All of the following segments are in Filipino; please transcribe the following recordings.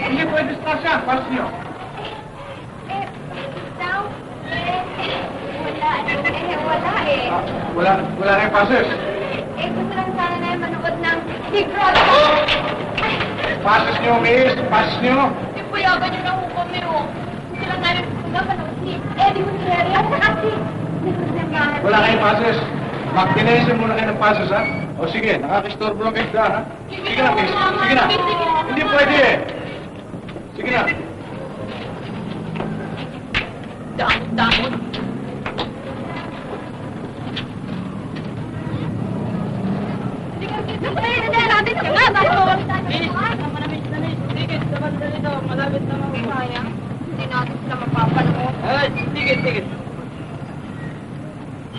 Hindi pwede sa siya, pas niyo. Wala kayong passes. Gusto lang sana na manood ng Big Brother. Passes niyo, miss. Passes niyo. Ipuyagan niyo na ho kami, oh. Gusto lang namin manood si Eddie Gutierrez at saka si... Wala kayong passes. Mag-tinaysin muna kayo ng passes, ha? O sige, nakakistorbo lang kayo ha? Sige na, miss. Sige na. Hindi pwede eh. Sige na. Damot. Malapit na mamaya. Hindi natin sila mapapanood. Ay, sige.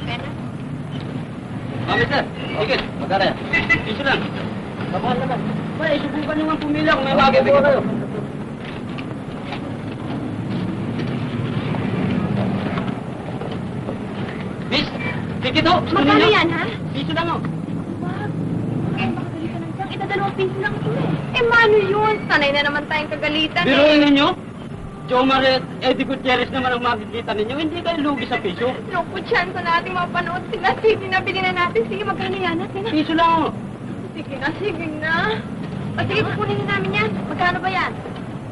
Pena? Mister, sige. Magkara yan. Iso lang. Kapahal naman. Ay, subukan nyo nga pumila kung may bagay po kayo. Miss, sige to. Magkano yan, ha? Iso lang o. Wag. Makakagalitan ng siyang. Ita-2 piso lang ito eh. Mano yun? Sanay na naman tayong kagalitan Biruin ninyo? Joe Maret, Eddie Gutierrez naman ang makikita ninyo. Hindi kayo lugi sa piso. Loko, chance na natin mapanood sila. Sige na, bilhin na natin. Sige, magkano yan, ha? Sige na. Piso lang o. Sige na. O sige, kukunin na namin yan. Magkano ba yan?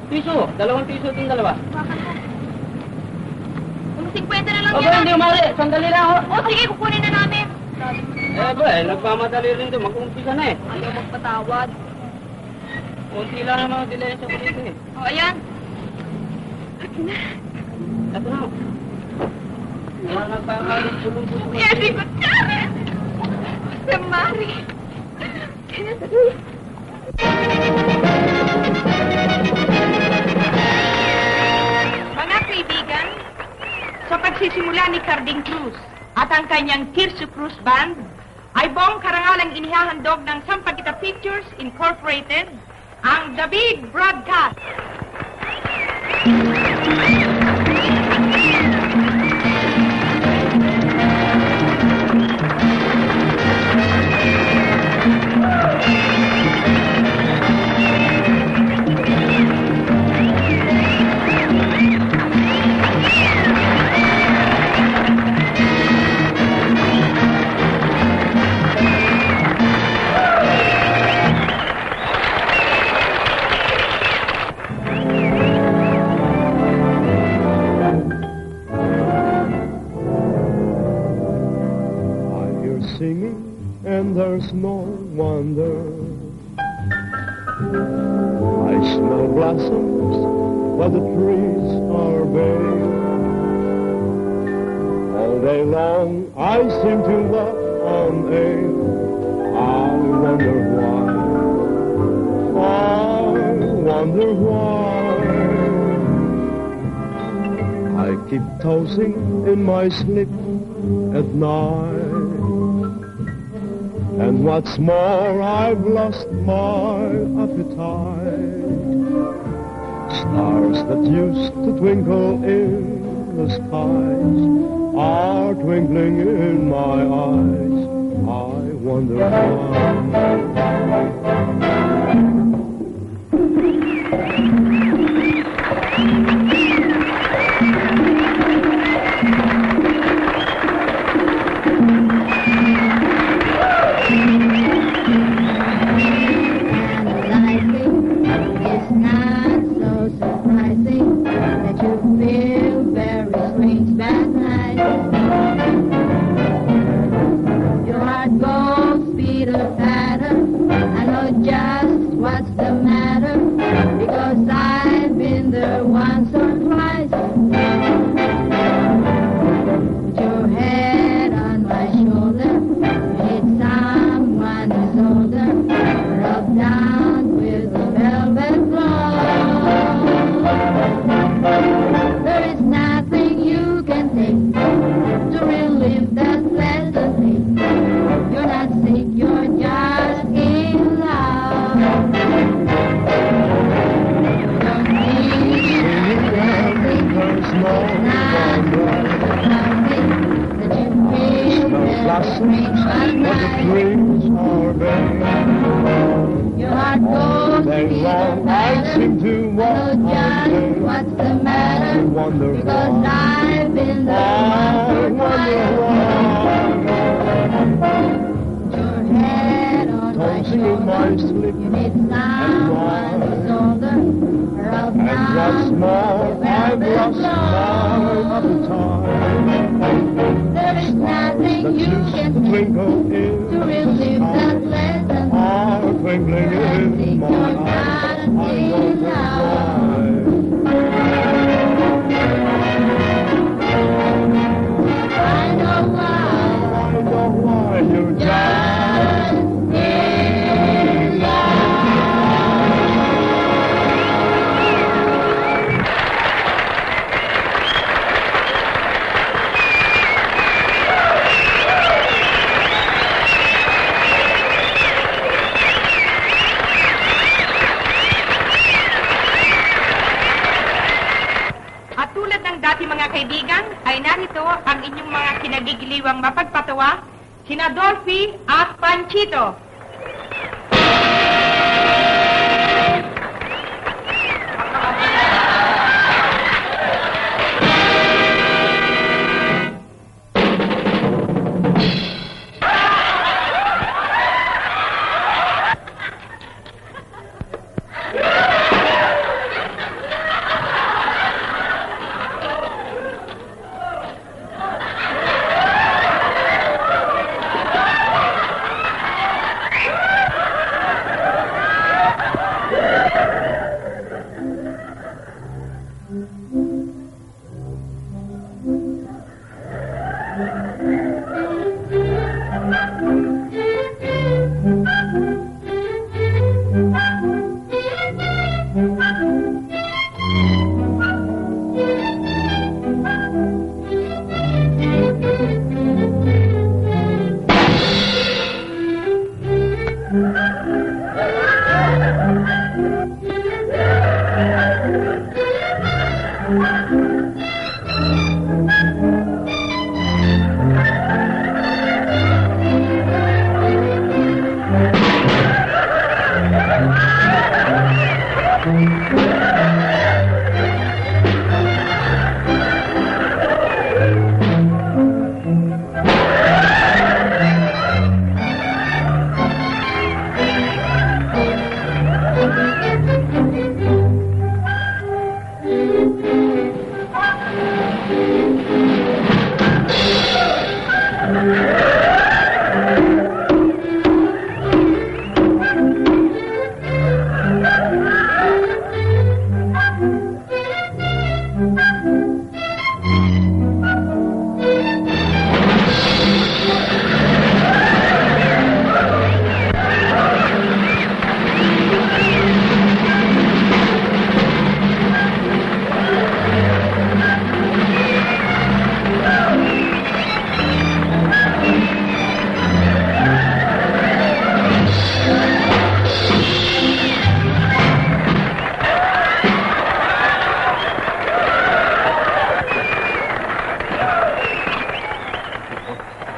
Piso. 2 piso itong dalawa. Bakit na? 50 na lang Aba, yan. hindi umari. Sandali lang o. O sige, kukunin na namin. Nagmamadali rin ito. Mag-umpisa na eh. Ayaw magpatawad. Unti lang ang mga delay sa dito eh. O, ayan. Akin na. Ito na o. Wala nagpapalong-pulong-pulong. Eddie Gutierrez! Si Mari. Kaya tuloy. Mga kaibigan, sa pagsisimula ni Carding Cruz at ang kanyang Tirso Cruz Band, ay buong karangalang inihahandog ng Sampaguita Pictures Incorporated, ang The Big Broadcast. Singing, and there's no wonder. I smell blossoms, but the trees are bare. All day long, I seem to walk on air. I wonder why. I wonder why. I keep tossing in my sleep at night. And what's more, I've lost my appetite. Stars that used to twinkle in the skies are twinkling in my eyes. I wonder why. Your heart goes speed of the dreams are vain. Your heart All goes day to long I seem to walk know on just what's the I matter. wonder Because why. I've been the I one wonder for why. your head on my Tossing in my shoulder. sleep. You need someone who's older. Or else And what's more, I've lost my appetite. there is nothing That you used to can do twinkle in to relieve that pleasant. are twinkling in my eyes. I wonder why. I know why. I know why you died. In love. At tulad ng dati mga kaibigan, ay narito ang inyong mga kinagigiliwang mapagpatawa, sina Dolphy at Panchito.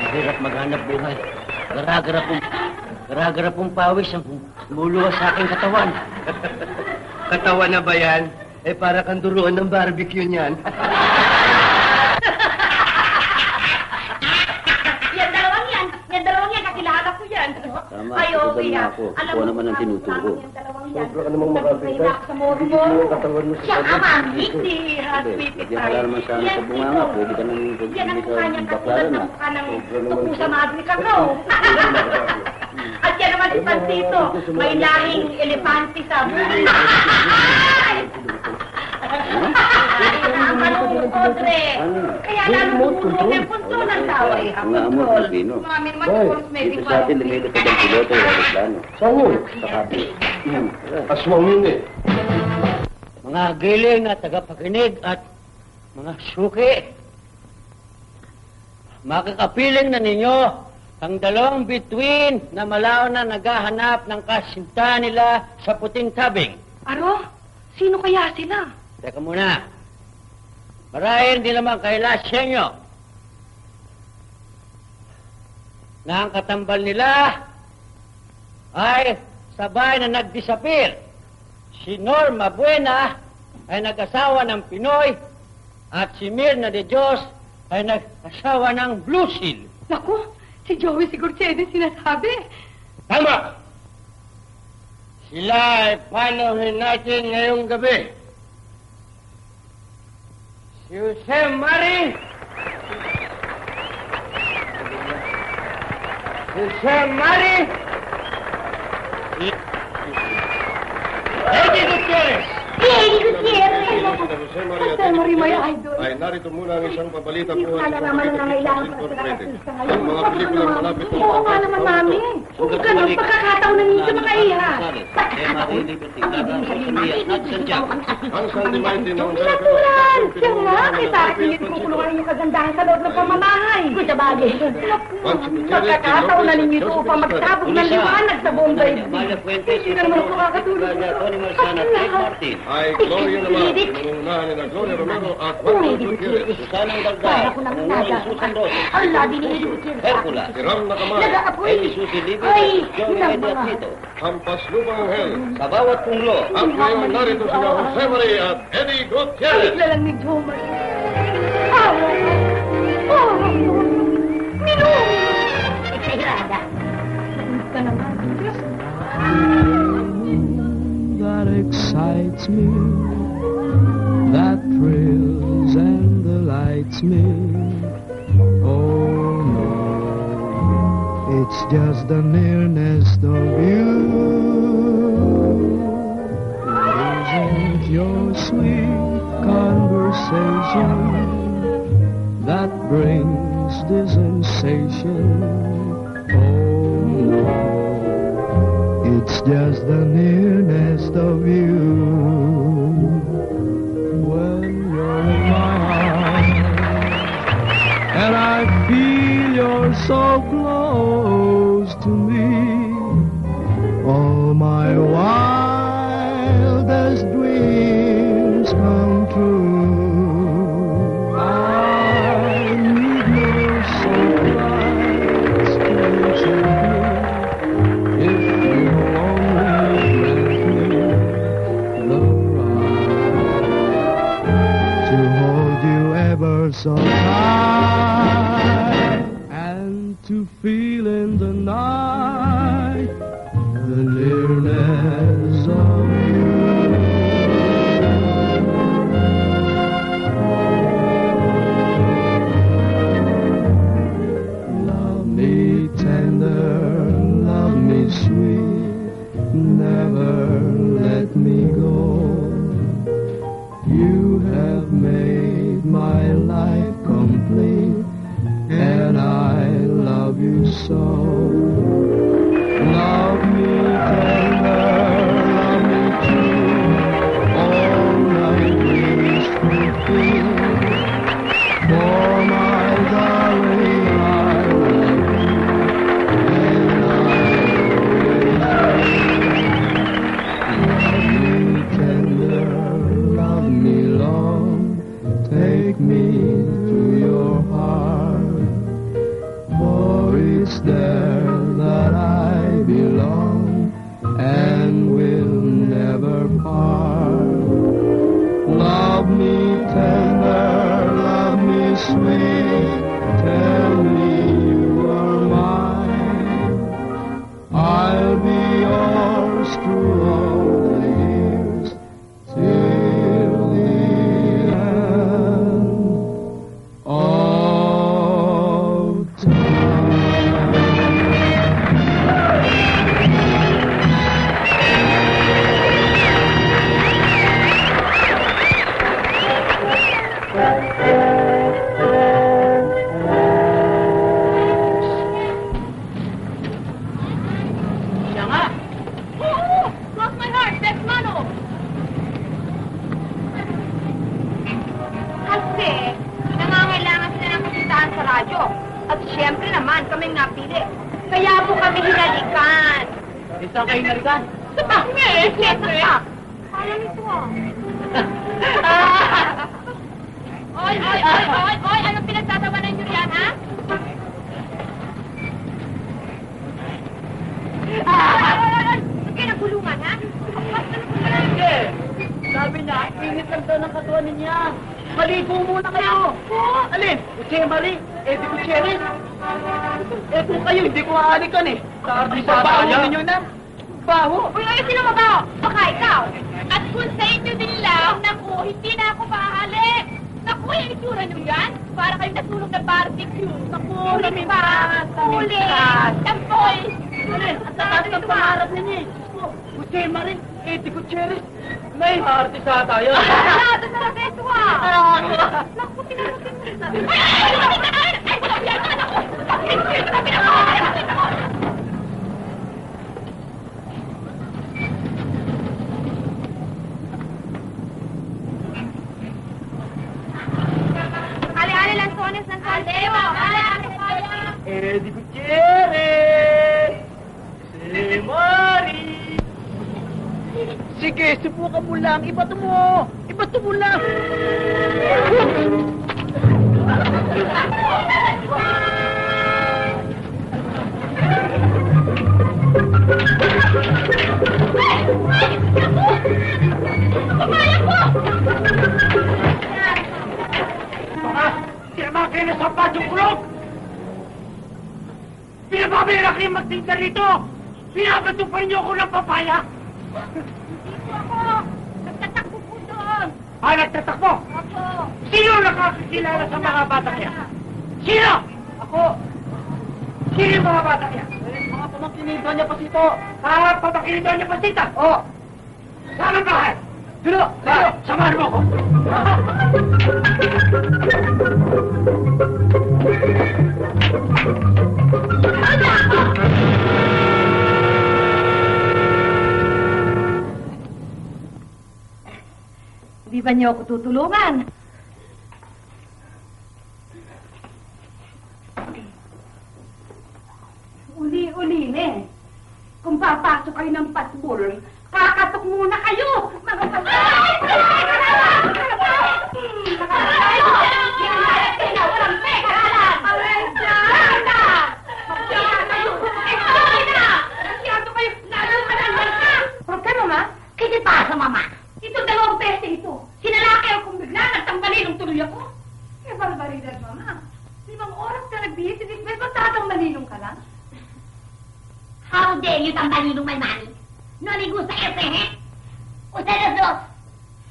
Hirap maghanap buhay. Gara-gara pong pawis ang lumuluwas sa aking katawan. Katawan na ba yan? Eh, para kang duruan ng barbecue niyan. Yan dalawang yan, kakilala ko yan. Tama, Ay, tutol okay na ah. ako. Alam Ako mo, naman ang tinuturo. yan dalawang yan. Sobra ka namang makapit. Sa moro mo. Yung katawan mo sa Siya kanya. naman, hindi. Sweet Lagyan ka lang naman sana sa bunganga. Pwede ka nang Yan ang pag-ibig mukha niya sa katulad baklaran ng na. mukha ng tuko sa madre ka ko. At yan naman si Pansito, may lahing elepante sa ang manong kodre. Kaya lalo tumulong yung punto ng tao eh. Ang Ang amo, kontrol. Pilipino. Mami naman siguro may Dito sa atin, lumilipad ang piloto ng aeroplano. Saan yun? Sa kapi. Aswang yun eh. Mga giling at tagapakinig at mga suki. Makakapiling na ninyo ang dalawang bituin na malao na naghahanap ng kasinta nila sa puting tabing. Aro? Sino kaya sila? Teka muna. Marahil hindi naman kaila sa inyo. na ang katambal nila ay sabay na nag-disappear. Si Norma Buena ay nag-asawa ng Pinoy at si Mirna de Dios ay nag-asawa ng Blue Seal. Naku, si Joey siguro siya din sinasabi. Tama! Sila ay panuhin natin ngayong gabi. Si Jose Mari. Jose Mari. Eddie Gutierrez. Eddie Gutierrez! Jose Maria Jose Maria, my idol. Ay narito muna ang isang pabalita Hindi ko po na naman nangangailangan para sa Incorporated. artista ngayon. Ang mga pelikulang malapit ng Oo nga naman, mami. Kung ganun, pagkakataon na ninyo mga iha. Mary Liberty, Gaga, Rosalia, at Santiago. Ang Sunday Mighty ng Natural! Siya nga, kaya para hindi kukulungan ninyo kagandahan sa loob ng pamamahay. Kung sa bagay. Pagkakataon na ninyo ito upang magsabog ng liwanag sa buong daigdig. Amalia Fuentes, Hindi na naman ako kakatulog. Tony Marzana, Ted Martin. ay Gloria naman, nangungunahan ni na Gloria Romero at Juan Gutierrez. Susana Para Galdag, ko nang Manuel nada. Susan Roses. Ang labi ni Eddie Gutierrez. Hercula. Si Ram Nakamay, Nag-aapoy. Eddie Susi Libby, Ay, Joey nang Eddie at mga. Tito. Hampas Lupang Angel. Sa bawat punglo, At ngayon narito sina Jose Maria at Eddie Gutierrez. Bigla lang ni Jomar. Oh, Minumi! Exagerada. Nainis ka naman. That excites me, that thrills and delights me. Oh no, it's just the nearness of you. Isn't your sweet conversation that brings the sensation? Oh no, it's just the nearness of you. When you're in my arms and I feel you're so close to me, all my wildest dreams come true. I need no surprise to if you only grant me the right to hold you ever so tight and to feel in the night the nearness of you. Love me tender, love me sweet, never let me go. You have made my life complete, and I love you so. Love me tender, love me true, all my dreams fulfill. For my darling, I love you, and I always will. Love me tender, love me long, take me to your heart, for it's there that I belong and will never part. Love me tender, love me sweet, tell me you are mine. I'll be yours through all the years, till the end of time. Siya nga. Oo! Cross my heart, best mano! Kasi, nangangailangan sila ng kasintahan sa radyo. At siyempre naman, kaming napili. Kaya po kami hinalikan. Isa kayo narikan. Sa pakme, siyempre. Alam ito ah. Oy! Anong pinagtatawanan niyo yan, ha? Init lang daw ng katawan niya. Maligo muna kayo. Alin? Jose Marie, Eddie Gutierrez. Eh kung kayo, hindi ko aalikan eh. Sabi sa baho ninyo na. Baho. Uy, sino mabaho? Baka ikaw. At kung sa inyo din lang, naku, hindi na ako maahalik. Naku, yung itsura nyo yan. Para kayong natulog na barbecue. Naku, ulit pa. Ulit. Tampoy. Alin? Ang tatas ng pangarap ninyo eh. Jose Marie, Eddie Gutierrez. May artist tayo. Ito sa beso ah. Naku, tinalutin mo. Ali-ali lang sones ng kaldero. Eddie Gutierrez! Si Marie! Sige, subukan mo lang. Ibato mo! Ibato mo lang! Tinamaan kayo ng sapat yung kulog! Pinababira kayo magtinda rito! Pinabato pa rin niyo ako ng papaya! Dito ako. Nagtatakbo po doon. Ah, nagtatakbo? Ako. Sino nakakakilala sa mga bata kaya? Sino? Ako. Sino yung mga bata kaya? Mga pamangkinito niya pasito. Ah, pamangkinito niya pasita? Oo. Saan ang bahay? Dulo! Dulo! Samahan mo ako! Hindi ba niyo ako tutulungan? Uli-uli na eh. Kung papasok kayo ng pasbol, kakatok muna kayo! Mga pasbol! Kasi pasa, mama? Ito dalawang peste ito. Sinalaki ako bigla, nagtambalilong tuloy ako. Kaya barbaridad, mama. 5 oras ka nagbihis, hindi ba tatambalilong ka lang? How dare you tambalilong my money? No le gusta ese, eh? Ustedes dos.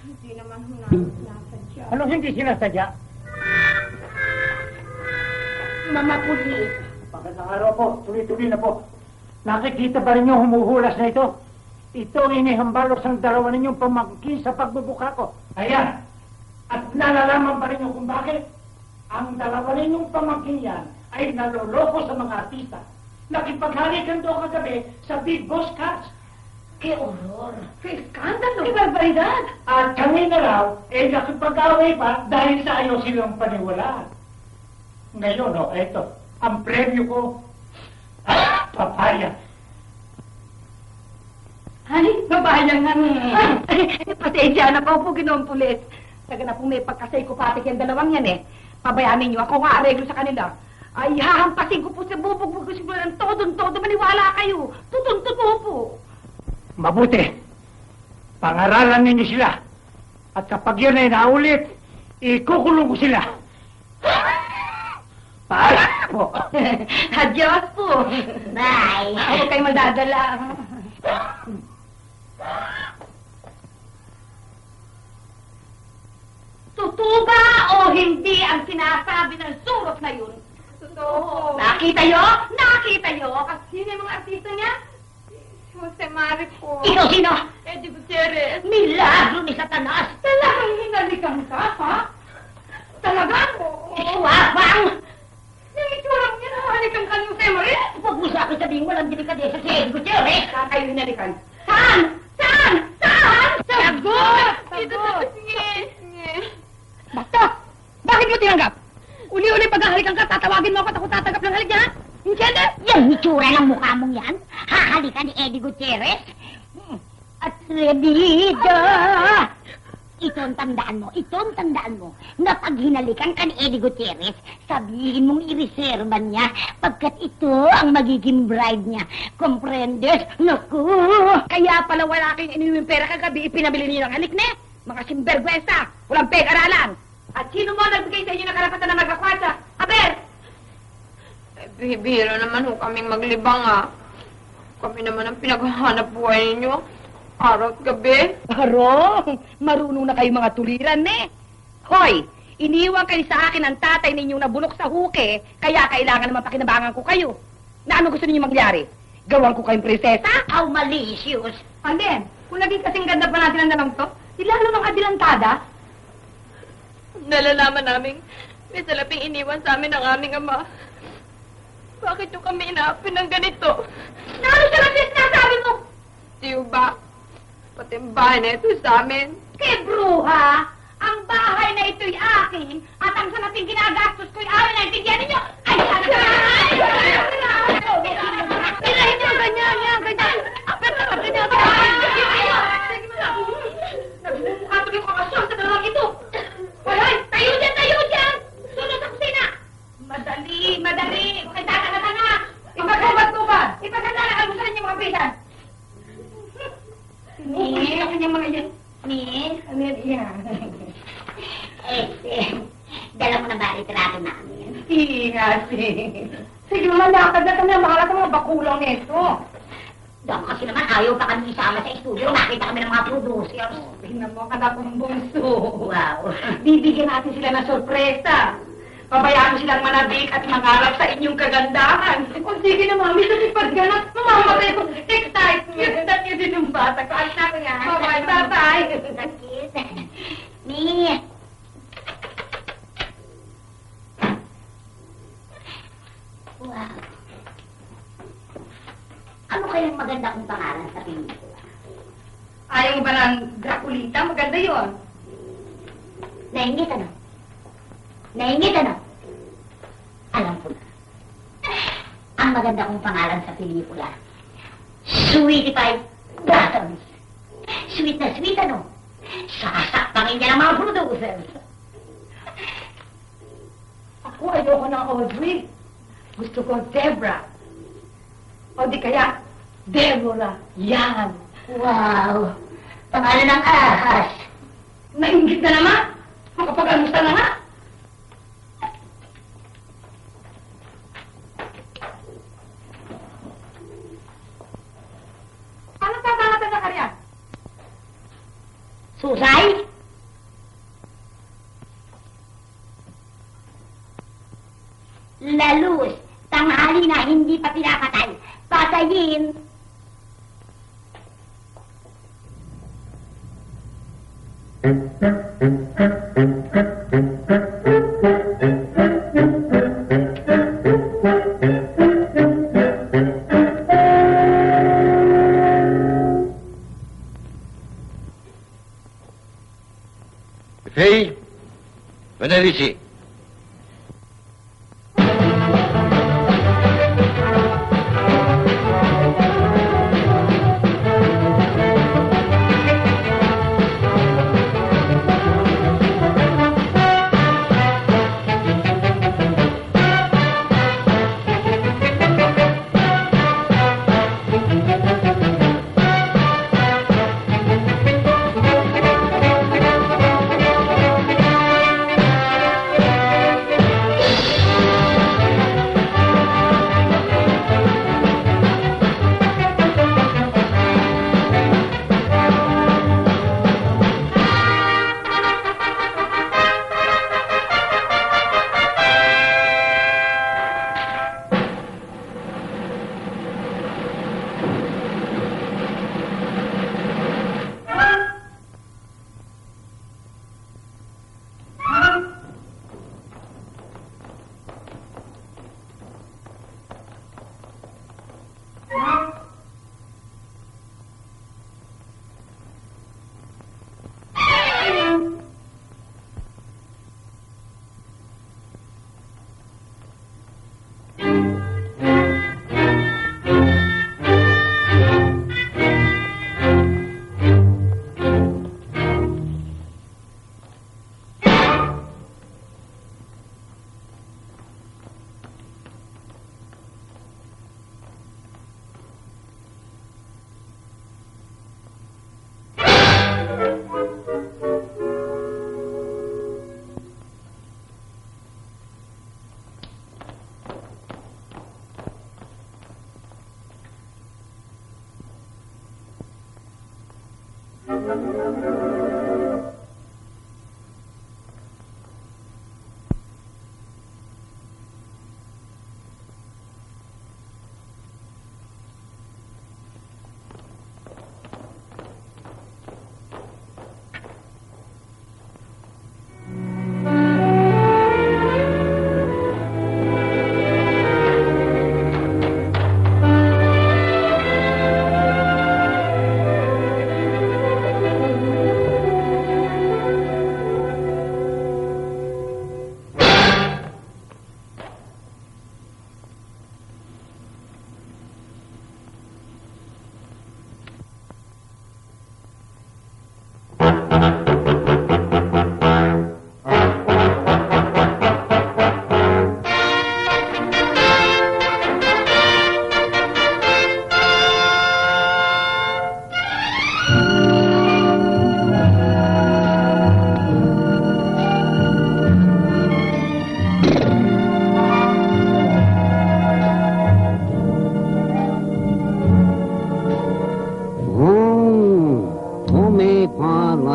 Hindi naman nasadya. Anong hindi sinasadya? Mama, pulis. Magandang araw po. Tuloy-tuloy na po. Nakikita ba rin yung humuhulas na ito? Ito ang inihambalos ang dalawa ninyong pamangkin sa pagbubuka ko. Ayan. At nalalaman pa rin nyo kung bakit ang dalawa ninyong pamangkin yan ay naloloko sa mga artista. Nakipaghalikan doon kagabi sa Big Boss Cats. Qué horror. Kaya skandalo! Kaya barbaridad! At kami na raw, nakipag-away pa dahil sa ayaw silang paniwalaan. Ngayon, eto, ang premyo ko, papaya. Ay, babayang nga. Pasensya na po po, Ginoong Pulis. Taga na po may pagkasay-kupatik yung dalawang yan eh. Pabayanin niyo, ako nga areglo sa kanila. Ay, hahampasin ko po sa bubog ko siguro ng todo-todo. Maniwala kayo. Tutun-tuto po. Mabuti. Pangaralan ninyo sila. At kapag yun ay naulit, ikukulong ko sila. Paalam po. Adios po. Bye. Huwag kayo madadala. Totoo ba o hindi ang sinasabi ng surot na yun? Totoo. Nakita nyo? Nakita nyo? Sino yung mga artista niya? Jose Marie po. Ikaw sino? Eddie Gutierrez. Milagro ni Satanas. Talagang hinalikan ka, ha? Talaga? Iswapang! Yung itsura mo yan, halikan ka ni Jose Marie? Huwag mo sa akin sabihin walang delikadesa si Eddie Gutierrez. Saan kayo hinalikan? Saan? Saan? Saan? Sagot! Sagot! Basta! Bakit mo tinanggap? Uli-uli paghahalikan ka, tatawagin mo ako at ako tatanggap ng halik niya, ha? Hindi? Yung itsura ng mukha mong yan, hahalikan ni Eddie Gutierrez. Atrevido! Ito ang tandaan mo, na pag hinalikan ka ni Eddie Gutierrez, sabihin mong ireserba niya, pagkat ito ang magiging bride niya. Comprendes? Naku! Kaya pala wala kayong iniwing pera kagabi, ipinabili niyo ng halik na. Mga simbergwesa! Walang peg-aralan! At sino mo nagbigay sa inyo ng karapatan na maglakwatsa? Aber! Bihira naman ho kaming maglibang Kami naman ang pinaghahanap buhay ninyo. Araw at gabi. Arong! Marunong na kayo mga tuliran, Hoy! Iniwan kayo sa akin ng tatay ninyong nabulok sa huke, kaya kailangan naman pakinabangan ko kayo. Na ano gusto ninyo mangyari? Gawan ko kayong prinsesa? Aw, malicious! Anden, kung naging kasing ganda pa natin ang dalawang to, ilalo ng adilantada. Nalalaman namin, may salaping iniwan sa amin ng aming ama. Bakit yung kami inaapin ng ganito? Ano siya lang sinasabi mo? Tiyo ba? Pati ang bahay na ito sa amin. Kay bruha, ang bahay na ito'y akin at ang sanaping ginagastos ko'y amin. Naintindihan ninyo? Ay, Pirahin nyo, ganyan, ganyan. Pero ganyan, nagmumukha tuloy ko kasyon sa dalawang ito. Hoy, tayo dyan! Sunod sa kusina! Madali! Huwag kayo tanga-tanga! Ipagkabat! Ipagkanda na almusan niyo mga bisan! Ano kanyang mga yan? Ano yan? Dala mo na ba litrato namin? Ingat Sige naman, lakad na kami. Makalat ang mga bakulong nito. Dok, kasi naman ayaw pa kami isama sa studio. Nakita kami ng mga producers. Tingnan mo, kada kong bunso. Wow. Bibigyan natin sila ng sorpresa. Pabayaan mo silang manabik at mangarap sa inyong kagandahan. O sige na, mami, lumipad ka na. Mamamatay ko. Excitement. That is yung bata ko. Alis na ko yan. Bye-bye. Sakit. Mi. Wow. Ano kayang maganda kong pangalan sa pelikula? Ayaw mo ba ng Draculita? Maganda yun. Naingit ano? Alam ko na. Ang maganda kong pangalan sa pelikula. Sweetie Pie Bottoms. Sweet na sweet ano? Sasakpangin niya ng mga producers. Ako ayoko ng Audrey. Gusto ko Debra. O di kaya, Deborah. Yan. Wow! Pangalan ng ahas. Nainggit na naman. Makapag-anusta na nga. Anong tatangatan na karya? Susay? Lalus. Tanghali na hindi pa pinapatay. Patayin. Faye, Venerici.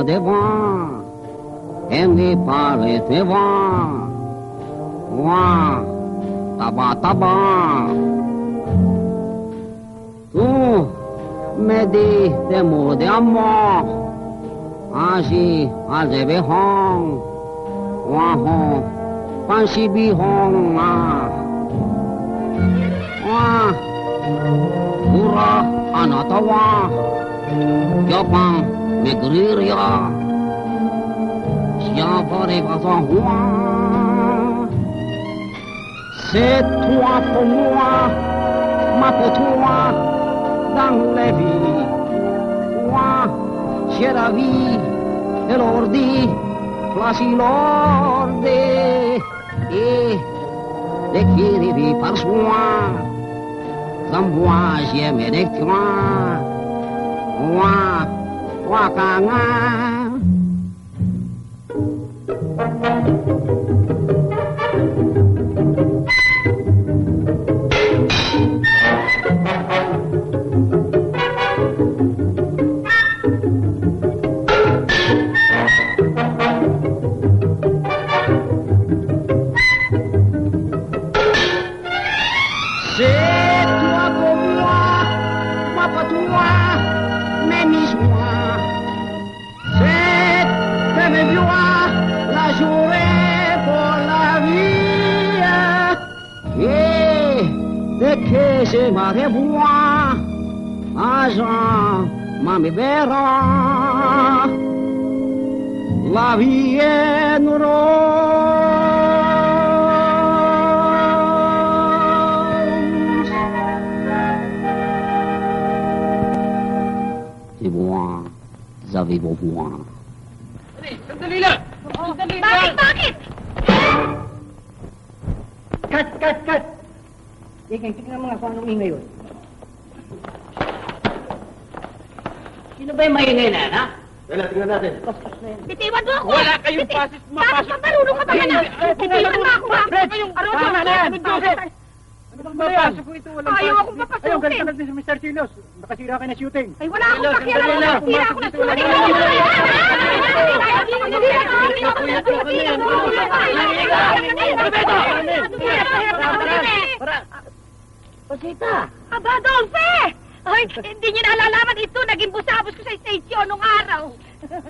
devant, aimé par les devants. Ouah, tabac, tabac. Tu me dis des mots d'amour, agis à l'ébéhon, ouah, panchibi hong, ouah, pura anatawa, Japan, Megriria, Siavare Vazahua. C'est toi pour moi, ma pour toi, dans la vie. Moi, j'ai la vie, et l'ordi, flasi l'ordi, et les qui rivi par soi, sans moi, j'aime les toi. Moi, moi, kanga. C'est toi pour moi pour toi, mais mise-moi. C'est de mes joies, la journée pour la vie. Et dès que je m'arrête, agent m'en verra. La vie est une C'est moi, vous avez vos voix. Sandali lang! Bakit? Cut! Tingnan mo nga kung anong ingay yun. Sino ba yung maingay na yan, ha? Wala, tingnan natin. Bitiwan mo ako! Wala kayong pasis mapasok. Bakit marunong ka ba ka na? Bitiwan mo ako, ha? Tama na yan! Ano ba papasok ko ito? Ayaw akong papasukin. Ayaw, ganito lang din si Mr. Chilos. Nakasira ka na shooting. Ay, wala akong pakialam. Nasira ako ng shooting. Pasita! Aba, Dolphe! Ay, hindi niyo naalalaman ito. Naging busabos ko sa station nung araw.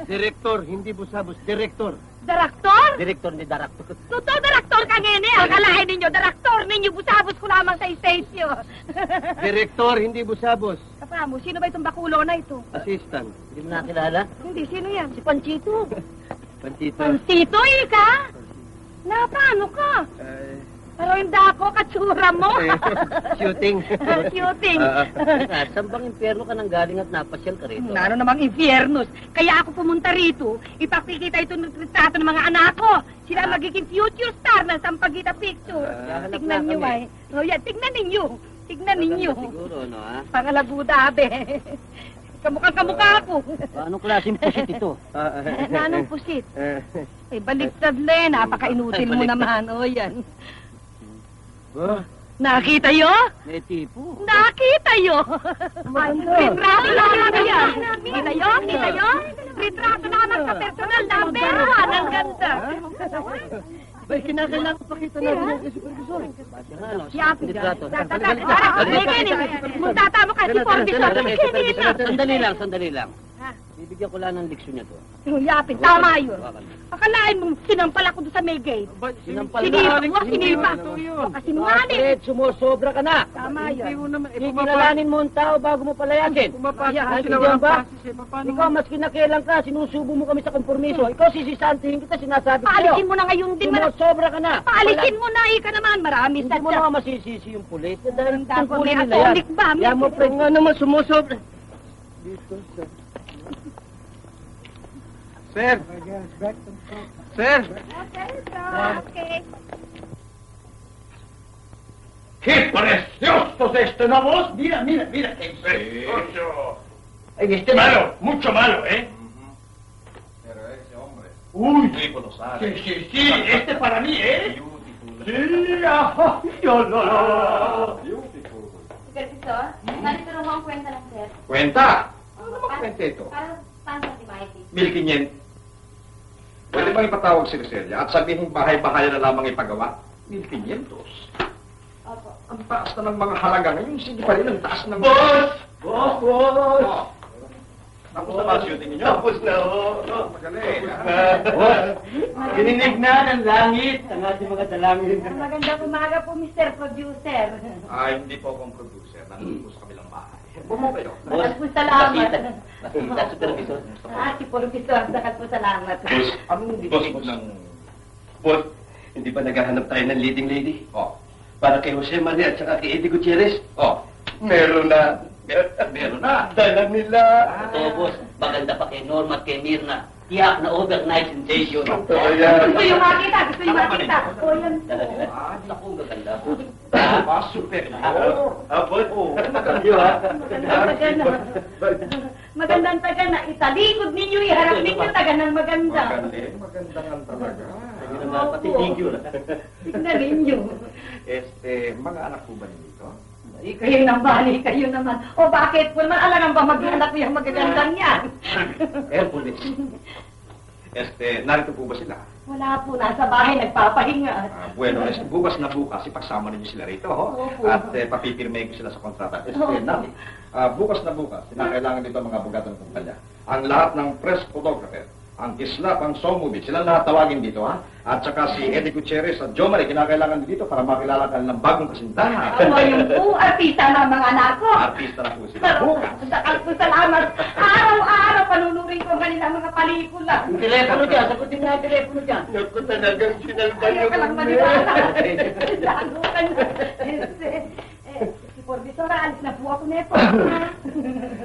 Direktor, hindi busabos. Direktor. Daraktor? Direktor ni Daraktor. Totoo, daraktor ka ngayon eh. Akalain ninyo, daraktor ninyo. Busabos ko lamang sa station. Direktor, hindi busabos. Kapamo, sino ba itong bakulo na ito? Assistant. Hindi mo nakilala? Hindi, sino yan? Si Panchito. Pantito. Pansito, ika? Na, paano ka? Pero hindi ako, katsura mo. Shooting. Shooting. Saan bang impyerno ka nang galing at napasyal ka rito? Ano namang infiernos. Kaya ako pumunta rito, ipakikita ito ng retrato ng mga anak ko. Sila magiging future star ng Sampaguita Picture. Hanap Tignan na nyo kami. ay. Roya, tignan ninyo. Tignan ninyo. Siguro, no, ha? Pangalagudabe. Kamukhang-kamukha ako. Anong klaseng pusit ito? Na anong pusit? Eh, baliktad le. Napaka-inutil mo Baliktad. naman. O, yan. Nakita yo? May tipo. Nakita yo! Retrato naman yan! Kita yo? Kita yo? Retrato naman sa personal number 1. Ang ganda! Bay, kinakailangan pakita natin yung kay Supervisor. Yapin Litrato. Magtatamo ka si Supervisor. Sandali lang. Bibigyan ko lang ng leksyon niya to. Yapin, tama yun. Akalain mo, sinampal ako doon sa may gate. Sinampal Sinipa. Kasi nungaling. Bakit? Sumusobra ka na. Tama yun. Kikilalanin mo ang tao bago mo palayasin. Naintindihan ba? Ikaw, mas kinakailan ka, sinusubo mo kami sa kompromiso. Ikaw, sisisantihin kita, sinasabi ko sa'yo. Paalisin mo na ngayon din. Sumusobra ka na. Paalisin mo na, ika naman. Marami Hindi mo na masisisi yung pulis. Dahil Ang tungkulin may nila yan. atomic ba? Yan mo, friend. Nga naman, sumusobra. Dito, sir. Sir! Sir! Okay. ¡Qué precioso es esto, ¿no vos? Mira, qué precioso. Este malo, mucho malo, ¿eh? Pero ese hombre, Uy, tipo lo sabe. sí, este para mí, ¿eh? Sí, ajá, yo no. Beautiful. Supervisor, narito naman ang kwenta ng sir. ¿Cuenta? Ano naman kwenta ito? Para paano si Mikey? 1,500. Pwede bang ipatawag si Roselia at sabihin bahay-bahay na lamang ipagawa? 1,500. Opo. Ang taas na ng mga halaga ngayon, sige pa rin ang taas ng... Boss! Tapos na ba ang shooting ninyo? Tapos na, oh. Magaling, Boss, gininig na ng langit ang ating mga dalangin. Magandang umaga po, Mr. Producer. Hindi po akong producer. Nandun po sa kabilang bahay. Bumo kayo. Dakat po salamat. Nakita, Supervisor. Si Professor, dakat po salamat. Boss, Anong dito Boss, ng... Boss, hindi ba naghahanap tayo ng leading lady? Oh, Para kay Jose Maria at saka kay Eddie Gutierrez? oh. Meron na. Meron na. Dala nila. Ito, boss, maganda pa kay Norma at kay Mirna. Tiyak na overnight sensation. Totoo yan. Gusto yung makita, gusto yung makita. O, yan po. Dala nila. Naku, gaganda po. Super. Boss. Iyo, ha? Magandang taga na italikod ninyo, iharap ninyo taga ng maganda. Maganda nga talaga. Ayun na, pati thank you na. Tignan ninyo. Mga anak po ba nito? Kayo naman, kayo naman. O bakit? Well, alangan ba mag-anak ko yung magagandang yan? Pulis. Narito po ba sila? Wala po, nasa bahay, nagpapahinga. Bueno, bukas na bukas, ipagsama ninyo sila rito, ho? Opo. At papipirme ko sila sa kontrata. Nani, bukas na bukas, kinakailangan dito ang mga abogato ng kumpanya. Ang lahat ng press photographer, ang Kislap, ang Songmovie, sila lahat tawagin dito, ha? At saka si Eddie Gutierrez at Jomari, kinakailangan dito para makilala ka ng bagong kasintahan. Ako yung po, artista na mga anak ko. Artista na po sila. Bukas. Sakal po salamat. Araw-araw, panunurin ko kanila mga pelikula. Yung telepono dyan, sagutin nga yung telepono dyan. Naku, talagang sinalban Ayaw niyo ka lang kami. maniwala. Lago ka na. Si Professor, alis na po ako neto.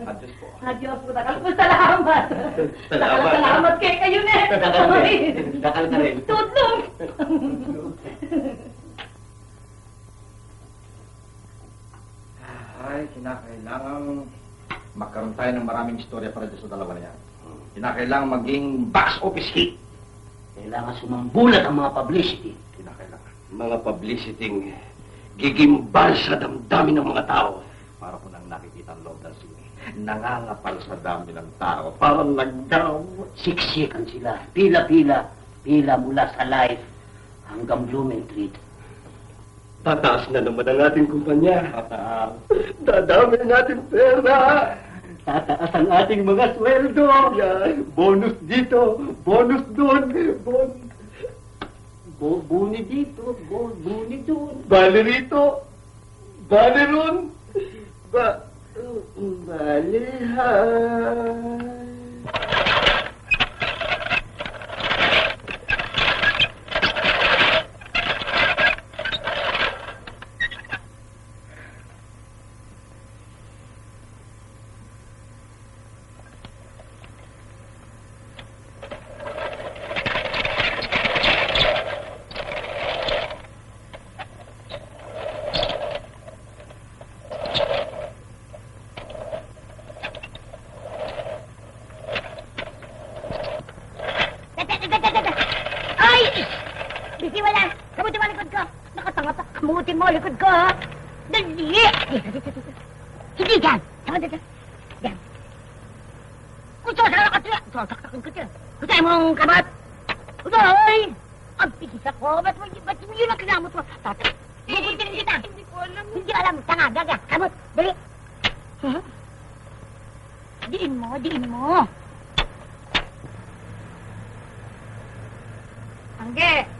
Adios po. Adios po, takal po salamat. Salamat. Salamat kayo neto. Dakal ka rin. Dakal ka rin. Tutlong. Ay, kinakailangan magkaroon tayo ng maraming istorya para dito sa dalawa na yan. Kinakailangan maging box office hit. Kailangan sumambulat ang mga publicity. Kinakailangan. Mga publicity gigimbal sa damdamin ng mga tao. Para po nang nakikita ang loob ng sine. Nangangapal sa dami ng tao. Parang nagdaw. Siksikan sila. Pila-pila. Pila mula sa life hanggang Blumentritt. Tataas na naman ang ating kumpanya. Dadami ang ating pera. Tataas ang ating mga sweldo. Yan. Bonus dito. Bonus doon. Buni dito, buni doon. Bali rito. Bali ron. Balihan. takutin mo, likod ko, ha? Dali! Hindi dyan! Tama dyan! Dyan! Kung sasakal ka siya! Sasakal ka siya! Kusay mo ang kabat! Kusay! Ang pigis ako! Ba't mo yun ang kinamot mo? Tata! Bubuntin kita! Hindi ko alam. Hindi alam! Tanga! Gaga! Kamot! Dali! Diin mo! Diin mo! Angge!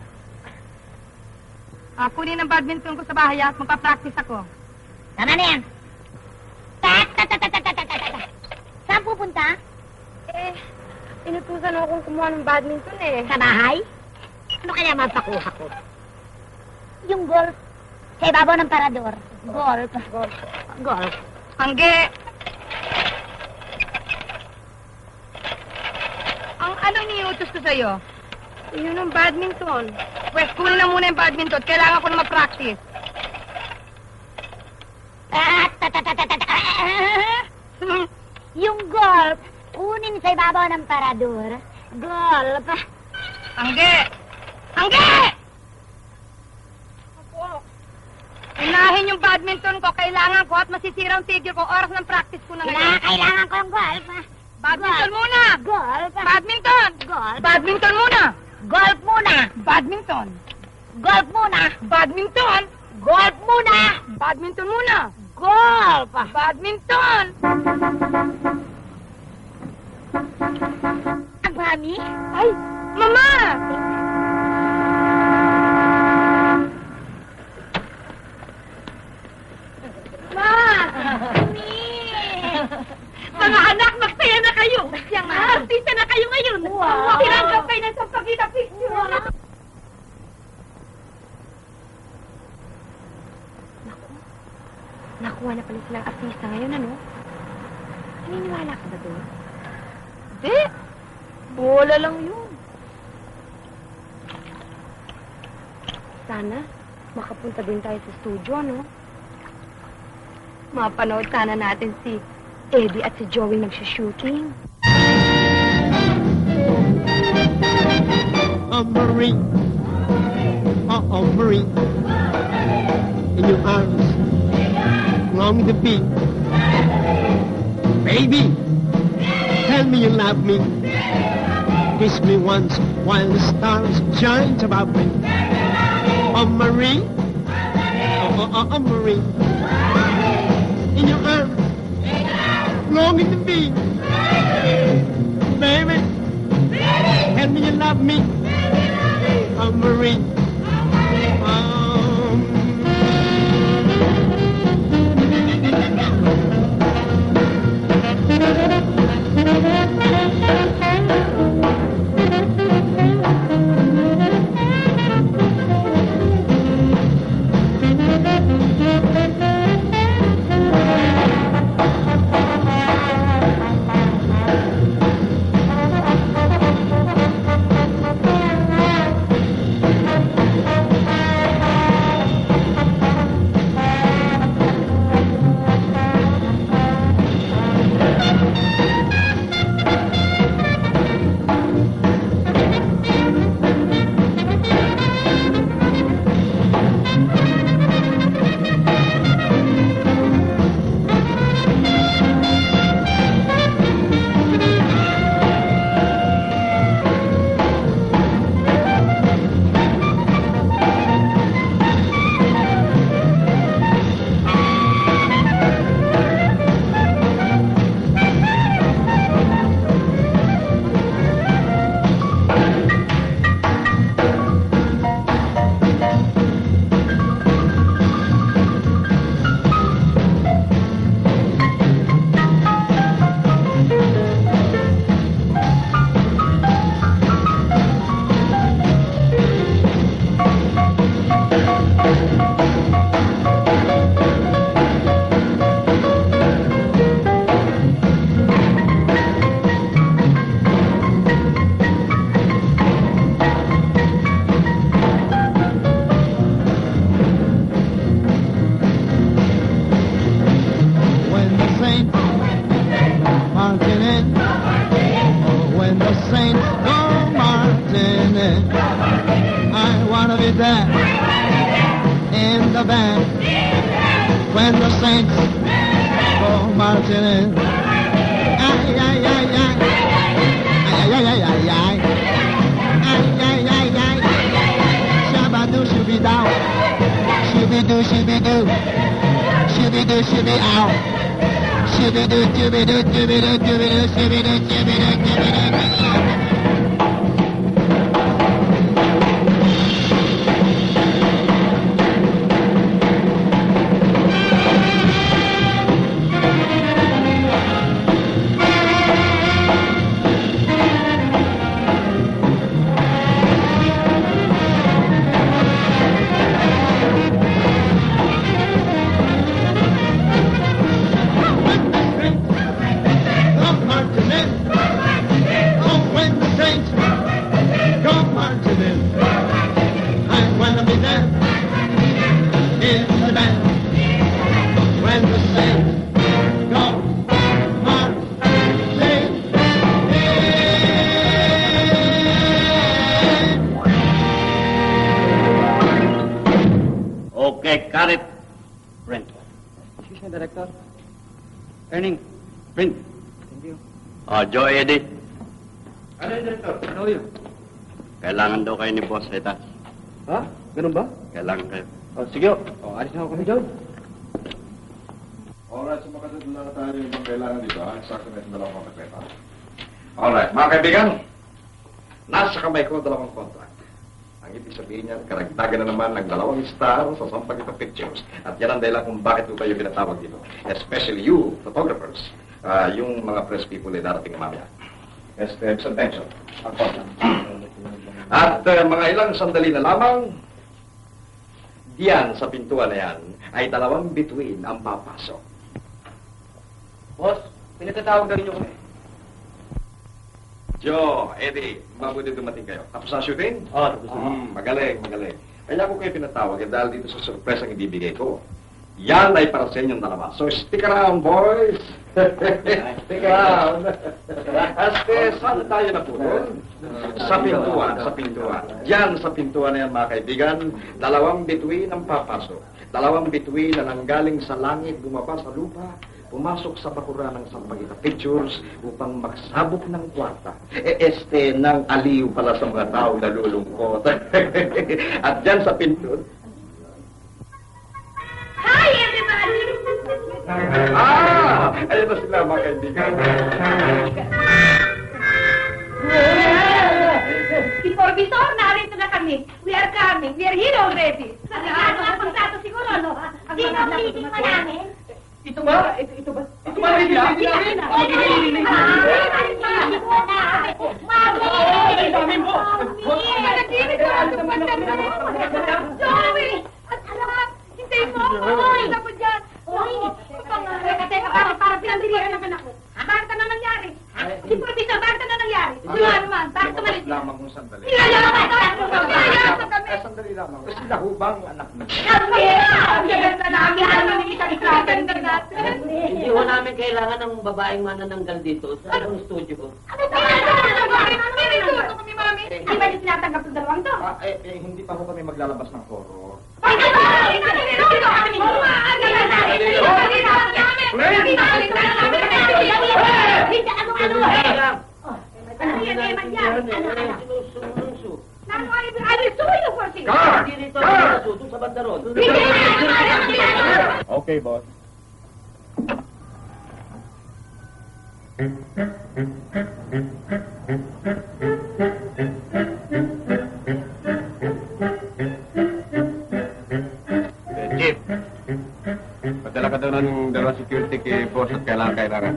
Kunin ang badminton ko sa bahay at magpa-practice ako. Tama na yan! Saan pupunta? Inutusan ako kung kumuha ng badminton eh. Sa bahay? Ano kaya mapakuha ko? Yung golf. Sa ibabaw ng parador. Golf. Golf. Angge! Ano iniutos ko sa'yo? Yun ang badminton. Pwes, kunin na muna yung badminton. Kailangan ko na mag-practice. Yung golf. Kunin sa ibabaw ng parador. Golf. Angge! Angge! Ako. Unahin yung badminton ko. Kailangan ko at masisira ang figure ko. Oras ng practice ko na ngayon. Kailangan ko yung golf. Badminton muna! Golf. Badminton! Golf. Badminton muna! Golf muna. Badminton! Golf muna. Badminton! Golf muna. Badminton muna! Golf. Badminton! Ang mami? Ay! Mama! Ma! Mga anak, magsaya na kayo! Artista na kayo ngayon! Wow. Tinanggap kayo ng sampagita picture! Nakuha na pala silang artista ngayon, ano? Naniniwala ka ba doon? Hindi! Bola lang yun. Sana, makapunta din tayo sa studio, no? Mapanood sana natin si Eddie at si Joey nagsishooting. Marie. Marie. In your arms, long to be. Baby, tell me you love me. Kiss me once while the stars shine above me. Marie. Marie. In your arms, longing to be. Baby, tell me you love me. Marie. the band, when the saints go marching in. Ay, ay, ay, ay. Ay, ay, ay, ay, ay. Ay, ay, ay, ay. Shabba-doo, shooby-dow. Shooby-doo, shooby-doo. Shooby-doo, shooby-ow. Shooby-doo, dooby-doo, dooby-doo, dooby-doo, shooby-doo, shooby-doo, dooby-doo. Okay, got it. Print. Excuse me, Director. Earning. Print. Thank you. Joe Eddie. Ano yung Director? Ano yun? Kailangan daw kayo ni Boss Rita. Ha? Ganun ba? Kailangan kayo. Sige. Alis na ako kami, John. Alright, so makatutula na tayo yung kailangan dito, ha? Sakto na yung dalawang kontrata. Alright, mga kaibigan, nasa kamay ko dalawang contract. Ang ibig sabihin niya, karagdagan na naman ng 2 star sa Sampaguita Pictures. At yan ang dahilan kung bakit ko kayo pinatawag dito. Especially you, photographers. Yung mga press people ay darating mamaya. Attention. At mga ilang sandali na lamang, diyan sa pintuan na yan, ay 2 bituin ang papasok. Boss, pinatatawag na rin yung kami. Joe, Eddie, mabuti dumating kayo. Tapos na shooting? Tapos na. Magaling. Kaya ko kayo pinatawag dahil dito sa surprise ang ibibigay ko. Yan ay para sa inyong dalawa. So stick around, boys! Stick around! Saan tayo na po? Sa pintuan. Yan sa pintuan na yan, mga kaibigan. 2 bituin ang papasok. 2 bituin na nanggaling sa langit, bumaba sa lupa, pumasok sa bakuran ng Sampaguita Pictures upang magsabok ng kwarta. Nang aliw pala sa mga tao na lulungkot. At dyan sa pinto... Hi, everybody! Ayan na sila, mga kaibigan. Before Bisor, narito na kami. We are coming. We are here already. Sigurado ang pagsato siguro, no? Sino ang meeting mo namin? Ito ba? Ito ba? Ito ba rin namin? Joey! At alam, hintay mo ako! Hintay mo dyan! Para pinandirihan naman ako. Bakit na nangyari? Si Professor, bakit na nangyari? Sila naman, bakit tumalis? Lamang kung sandali. Sandali lamang. Sila hubang anak mo. Hindi ho namin kailangan ng babaeng manananggal dito sa studio. Hindi ba niyo tinatanggap ng 2 to? Hindi pa ho kami maglalabas ng horror. Okay, boss. Chief, padala ka daw ng 2 security kay boss at kailangan.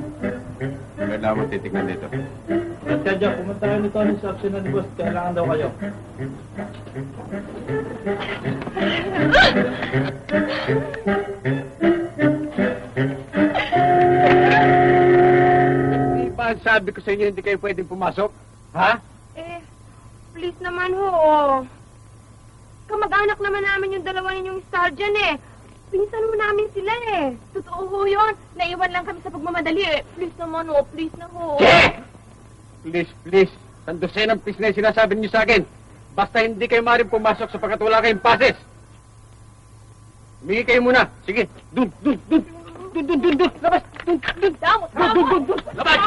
Kailangan mo titignan dito. At kaya dyan, pumunta kayo nito sa action ni boss. Kailangan daw kayo. Di ba sabi ko sa inyo hindi kayo pwedeng pumasok? Ha? Please naman ho. Kamag-anak naman namin yung 2 ninyong star dyan eh. Pinsan mo namin sila eh. Totoo ho yun. Naiwan lang kami sa pagmamadali eh. Please naman ho, please na ho. Please. Sandusin ang please na yung sinasabi niyo sa akin. Basta hindi kayo maaaring pumasok sapagkat wala kayong passes. Humingi kayo muna. Sige, dun. Labas! Dun! Labas!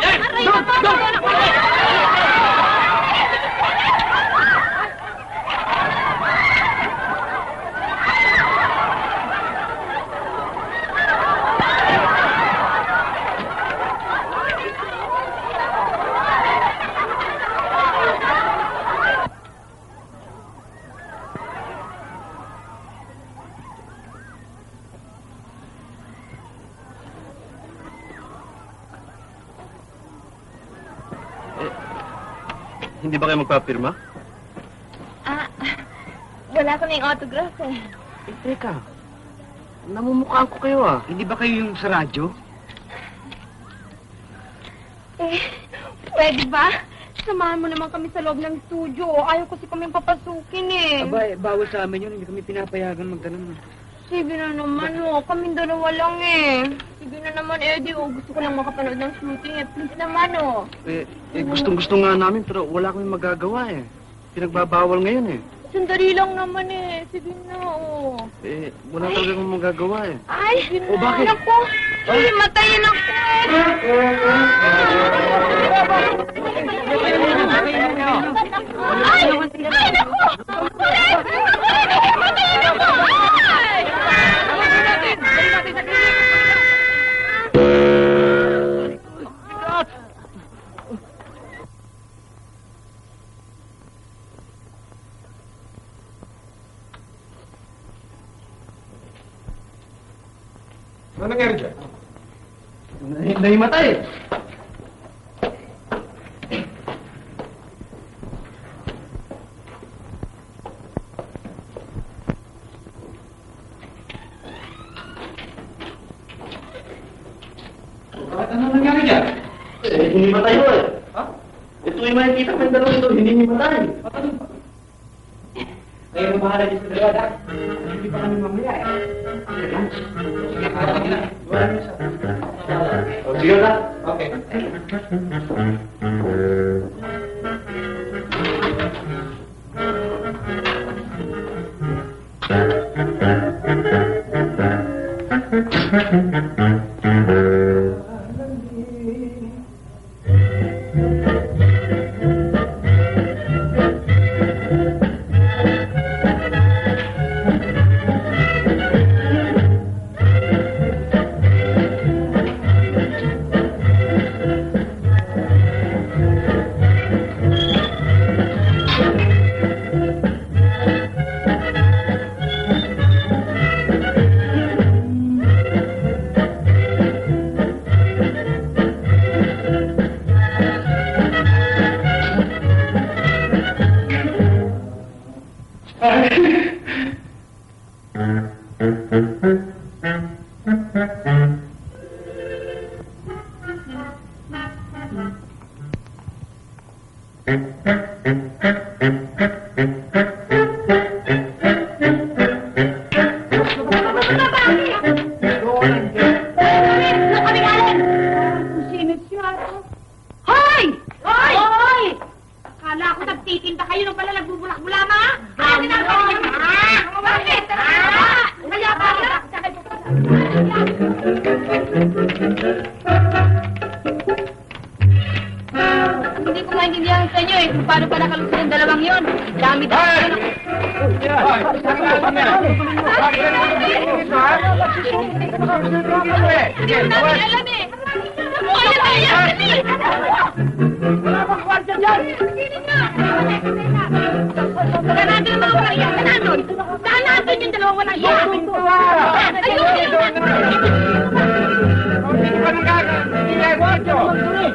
Hindi ba kayo magpapirma? Wala kaming autograph eh. Teka. Namumukhaan ko kayo Hindi ba kayo yung sa radyo? Pwede ba? Samahan mo naman kami sa loob ng studio. Ayaw kasi kami papasukin eh. Aba, bawal sa amin yun. Hindi kami pinapayagan magtanong. Sige na naman, Kaming dalawa lang eh. Sige na naman, Eddie. Gusto ko lang makapanood ng shooting eh. Please naman, Gustong-gusto nga namin pero wala kami magagawa Pinagbabawal ngayon Sandali lang naman eh. Sige na, Wala talaga akong magagawa Ay, O, bakit? Naku, matayin ako. Ay, naku! Matayin ako! Ano nangyari dyan? Nahimatay Ano nangyari dyan? Hinimatay ko Ha? Ito yung makikita ko yung dalawang ito, hindi himatay. Kayo na bahala dito sa dalawa, Hindi pa kami mamaya Sige na. Okay. Sino siya? Hoy! Hoy! Hoy! Akala ko nagtitinda kayo nung pala nagbubulak-bulama, ha? Ano ginagawa niyo? Bakit? Kaya ba? Hindi ko maintindihan sa inyo kung paano pala kalusin ang dalawang yon. Dami-dami. Hindi ko namin alam eh. Ayan na yan! Wala bang kwarta dyan? Saan natin ang mga walang iya? Saan natin yung dalawang walang iya? Ayun yan! Hindi pa nang gagawin.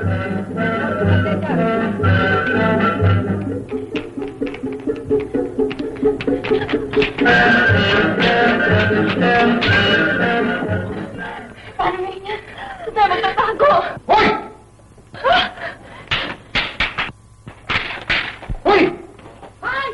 Paano ngayon yan? Saan magtatago? Hoy! Hoy! Ay!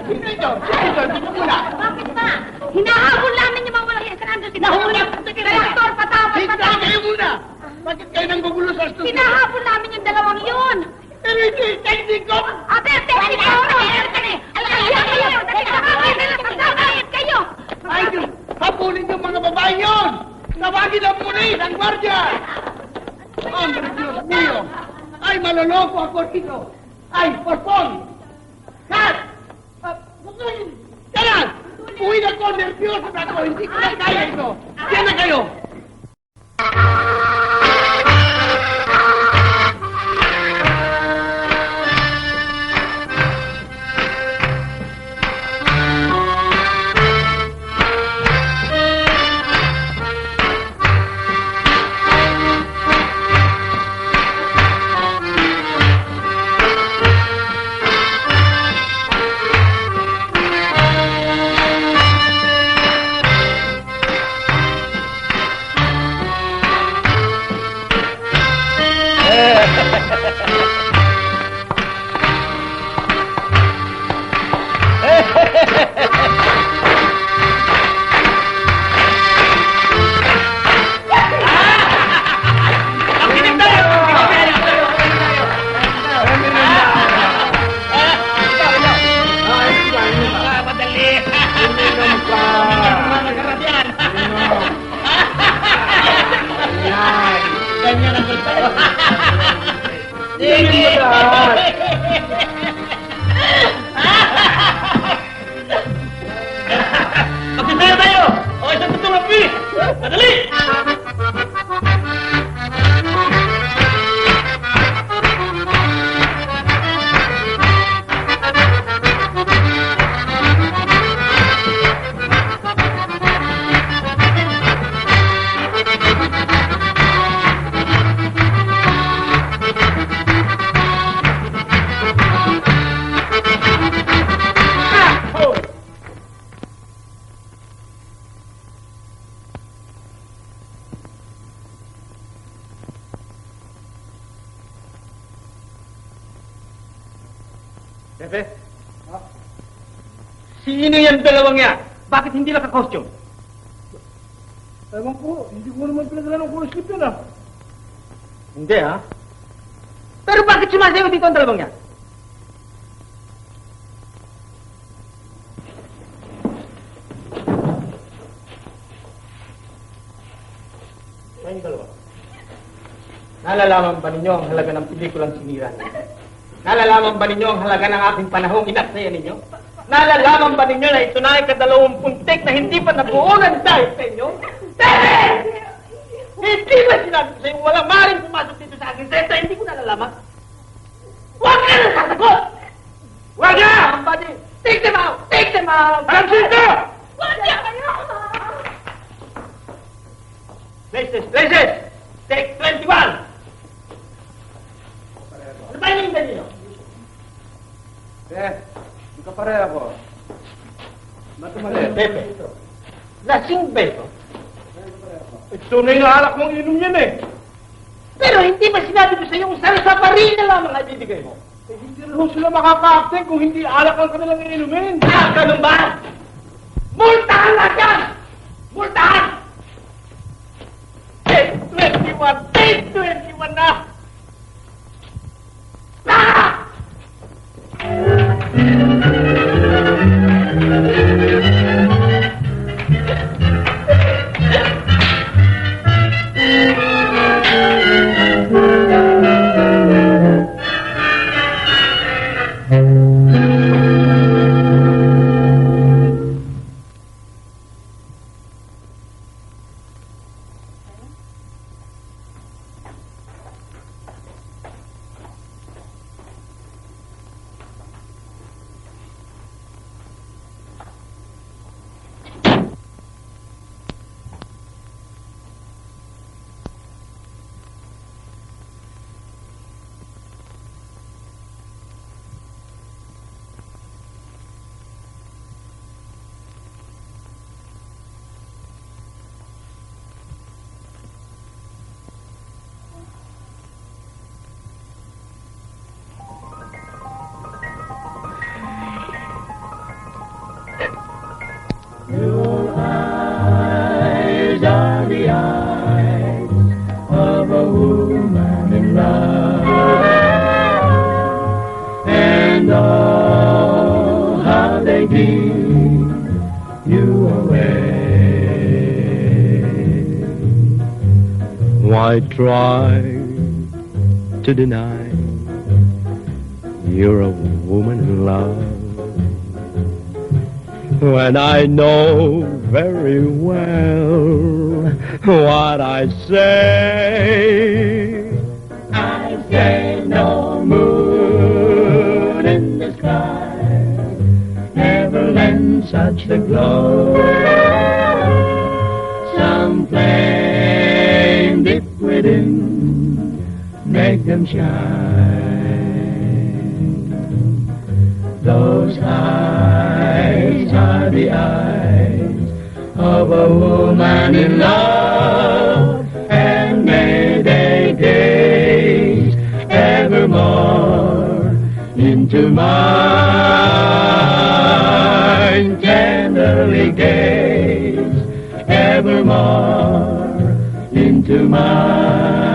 Sino ito? Dito muna. Bakit ba? Hinahabol namin yung mga walang yan. Nandun si Direktor, patawad. Kayo muna! Bakit kayo nang gugulo sa studio? Hinahabol namin yung dalawang yun. Pero ito yung technico! Technico! Kayo! Ay, Diyos! Habulin yung mga babae yun! Tawagin ang pulis, ang gwardiya! Oh, Diyos mio! Ay, maloloko ako dito! Ay, postpone! Cut! Kaya! Uwi na ko, nervyoso na ako! Hindi ko na kaya ito! Diyan na kayo! Magsasaya tayo! O isang tutong api! Madali! Pepe? Sino yung dalawang yan? Bakit hindi naka-costume? Ewan ko, hindi ko naman pinagala ng kulay slip yan Hindi, ha? Pero bakit sumasayo dito ang dalawang yan? Kayong dalawa. Nalalaman ba ninyo ang halaga ng pelikulang sinira niyo? Nalalaman ba ninyo ang halaga ng aking panahong inaksaya ninyo? Nalalaman ba ninyo na ito na ay ika-20 na hindi pa nabuunan dahil sa inyo? Tere! Hindi ba sinabi ko sa'yo walang maaaring pumasok dito sa aking senta? Hindi ko nalalaman. Huwag ka na sasagot! Huwag ka! Somebody, take them out! Take them out! Alam dito! Huwag ka kayo! Places! Take 21! Ano ba yung ninyo? Hindi ka pare ako. Pepe, lasing ba ito? Tunay na alak mong inom yan eh. Pero hindi ba sinabi ko sa yung sarsaparil na lamang ay bibigay mo? Eh, hindi rin sila makaka-acting kung hindi alak ang kanilang iinumin. Ah, ganun ba? Multahan na yan! Multahan! Take 21! Take 21 na! Ah! are the eyes of a woman in love. And oh, how they keep you away. Why try to deny you're a woman in love when I know very well what I say? I say no moon in the sky ever lends such a glow. Some flame deep within make them shine. Those eyes are the eyes of a woman in love, and may they gaze evermore into mine, tenderly gaze evermore into mine.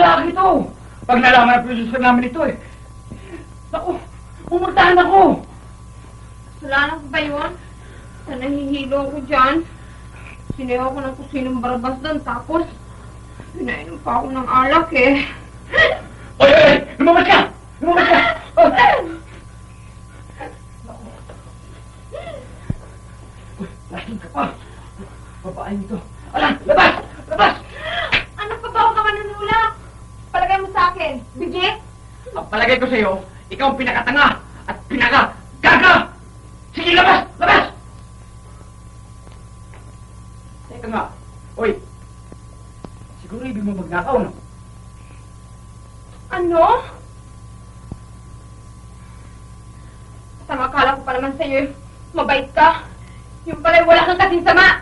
lalaki ito. Pag nalaman ang producer namin ito eh. Naku, umurtahan ako. Kasalanan ko ba yun? Sa nahihilo ako dyan. Sinayaw ko ng kusinong barabas doon, tapos pinainom pa ako ng alak eh. Oy, oy, oy! Lumamat ka! Lumamat ka! Oh. Uy, lasing ka pa. Babae nito. Alam, labas! Labas! Ano pa ba ako ka manunulak? Palagay mo sa akin, Bigit? Ang palagay ko sa'yo, ikaw ang pinakatanga at pinaka-gaga! Sige, labas! Labas! Teka nga. Oy, siguro ibig mo magnakaw, no? Ano? Sama akala ko pa naman sa'yo, mabait ka. Yung pala'y wala kang kasing sama.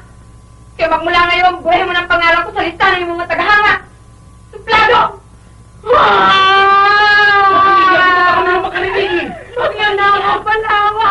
Kaya magmula ngayon, buhay mo ng pangalan ko sa listahan ng mga tagahanga. Suplado! Baka na makarinig! Huwag niyo na ako panawa!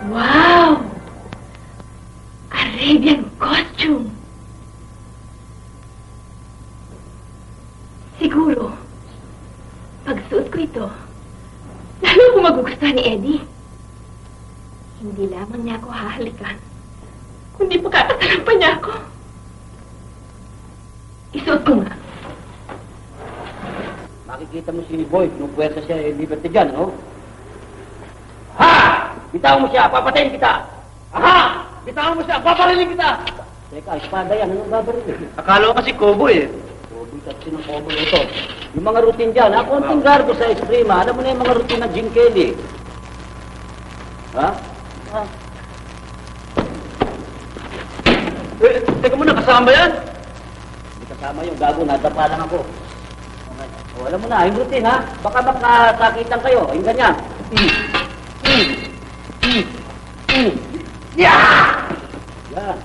Wow! Arabian costume! Siguro, pagsuot ko ito, lalo ko magugustuhan ni Eddie. Hindi lamang niya ako hahalikan, kundi pagkakatalan pa niya ako. Isuot ko nga. Makikita mo si Boy, pinupuwersa siya eh, liberty dyan, no? Ha! Bitawan mo siya, papatayin kita! Aha! Bitawan mo siya, paparilin kita! Teka, espada yan, anong babarilin? Akala ko kasi cowboy eh. Cowboy, kasi ng cowboy ito. Yung mga routine dyan, ha? Konting garbo sa Extrema, alam mo na yung mga routine ng Jim Kelly. Ha? Ha? Teka muna, kasama yan? Hindi kasama yung gago, nadapa lang ako. Okay. O, alam mo na, yung routine, ha? Baka makasakitan kayo, yung ganyan. Yeah! Yan.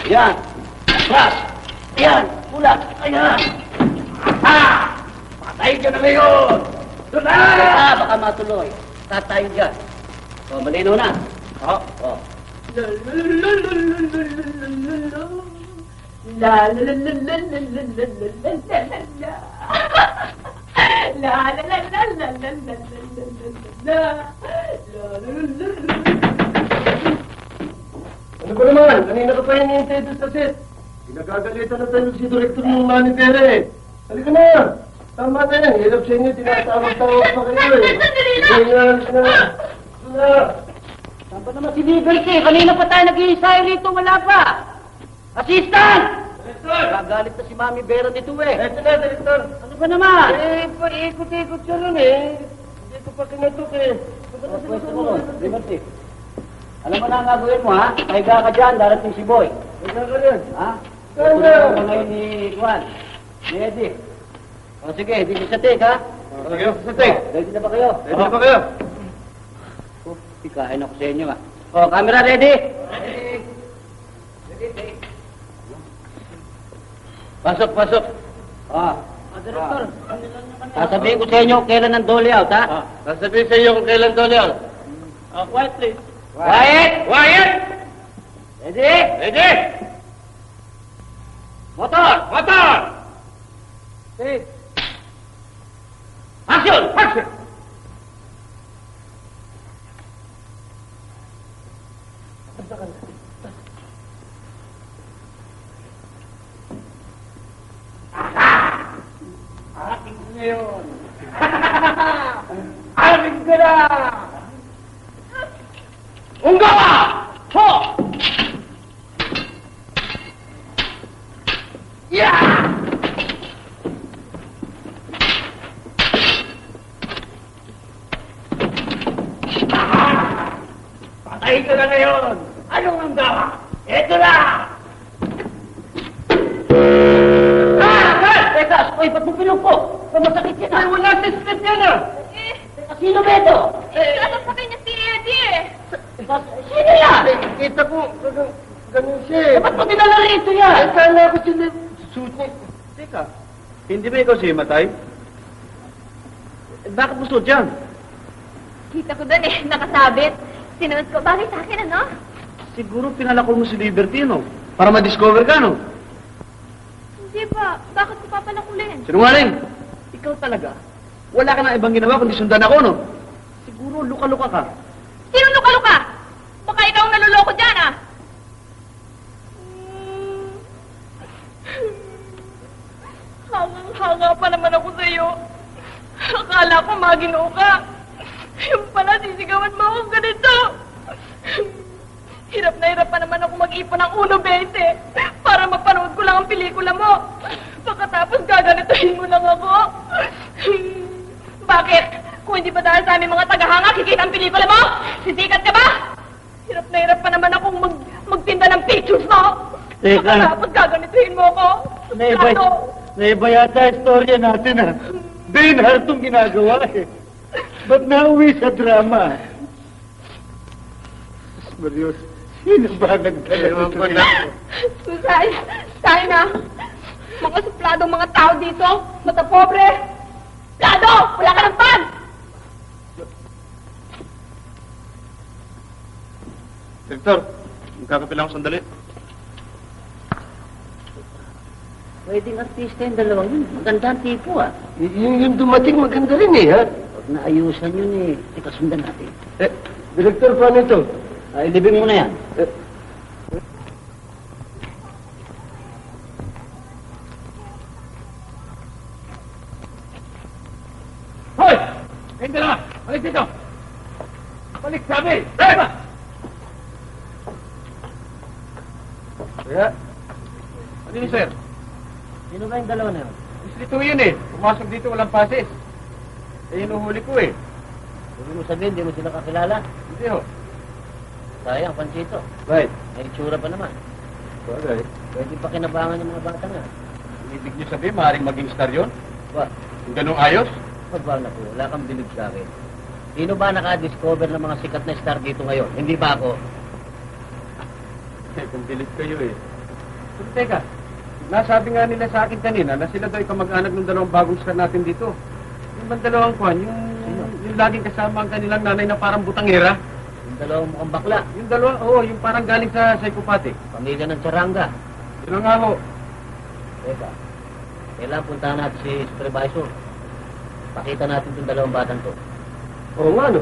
Yan. Atras. Yan. Ulat. Ayan. Ha! Patay ka na ngayon! Doon na! Baka matuloy. Tatayo dyan. O, malinaw na. Oh. O. La la la la la la la la la la la la. La la la la la la la la la la. Ano ba naman? Kanina ka pa hinihintay doon sa set. Pinagagalitan na tayo si Director ng Manibere eh. Halika na! Tama na yan. Hirap sa inyo, tinatawag-tawag pa kayo eh. Sandali lang! Halika na! Saan ba naman si Liberty? Kanina pa tayo nag-iisay rito, wala pa! Assistant! Director! Gagalit na si Mami Vera nito eh. Eto na, Director. Ano ba naman? Eh, paikot-ikot siya nun eh. Hindi ko pa kinatok eh. Pwesto mo nun, Liberty. Alam mo na ang gagawin mo, ha? Pahiga ka dyan, darating si Boy. Pahiga ka dyan. Ha? Tulungan mo ngayon ni Juan. Ni Eddie. O sige, di sa take, ha? Sige, sa take. Ready na ba kayo? Ready na ba kayo? Pikain ako sa inyo, ha? O, camera ready? Ready. Pasok, pasok. Director. Sasabihin ko sa inyo kailan ang dolly out, ha? Sasabihin sa inyo kung kailan dolly out. Quiet, please. Quiet! Quiet! Ready? Ready! Motor! Motor! Take. Action! Action! Aking ko ngayon. Aking ko na! Unggawa! Ho! Yeah! Patay ka na ngayon! Anong unggawa? Ito na! Teka! Uy, ba't mo pinupok? Masakit yan, ay wala sa strip yan, ah! Sino ba ito? Ano pa kanya si Eddie eh? Sino yan? Kita ko, ganun siya eh. Ba't mo dinala rito yan? Kala ko sila, suit niya. Teka, hindi ba ikaw si Matay? Bakit mo suot yan? Kita ko doon eh, nakasabit. Sinuot ko. Bagay sa akin, ano? Siguro pinalakol mo si Liberty, no? Para ma-discover ka, no? Hindi ba? Bakit ko papalakulin? Sinungaling! Ikaw talaga. Wala ka na ibang ginawa kundi sundan ako, no? Siguro luka-luka ka. Sino luka-luka? Baka ikaw ang naluloko dyan, ah! Hangang-hanga pa naman ako sa'yo. Akala ko maginoo ka. Yung pala, sisigawan mo akong ganito. Hirap na hirap pa naman ako mag-ipon ng 1.20 para mapanood ko lang ang pelikula mo. Pagkatapos gaganituhin mo lang ako. Bakit? Kung hindi ba dahil sa aming mga tagahanga, kikita ang pelikula mo? Sisikat ka ba? Hirap na hirap pa naman akong magtinda ng pictures mo. Teka. Pagkatapos gaganituhin mo ako. Naiba yata istorya natin, ha? Dane Hartong ginagawa, eh. Ba't nauwi sa drama? Marios, sino ba nagdala ko na? Susay, tayo na. Mga supladong mga tao dito. Mata pobre. Plado! Wala ka ng pan! Director, magkakapilang ako sandali. Pwedeng artista yung dalawang yun. Maganda ang tipo, ah. Yung dumating maganda rin eh, ha? Huwag naayusan yun, eh. Teka, sundan natin. Director, paano ito? Ay, ilibing mo na yan. Hoy! Kayong dalawa! Balik dito! Balik, sabi! Rema! Kaya? Ano yun, sir? Sino ba yung dalawa na yun? Dito yun eh. Pumasok dito, walang pases. Eh, hinuhuli ko eh. Huwag mo sabihin, di mo sila kakilala. Hindi ho. Sayang, Pansito. Right. May itsura pa naman. Bagay. Pwede pa kinabangan ng mga bata nga. Ibig niyo sabihin, maaaring maging star yun? Ba, Yung ganong ayos? pagwal na po, wala kang bilib sa akin. Sino ba naka-discover ng mga sikat na star dito ngayon? Hindi ba ako? Eh, kung dilit kayo eh. Pero teka, nasabi nga nila sa akin kanina na sila daw ikamag-anak ng dalawang bagong star natin dito. Yung bang dalawang kwan, yung laging kasama ang kanilang nanay na parang butangera. Yung dalawang mukhang bakla. Yung dalawa, oo, yung parang galing sa psychopathic. Pamilya ng charanga. Yun nga ho. Teka, kailangan puntahan natin si supervisor. Pakita natin itong dalawang batang to. Oo nga, no?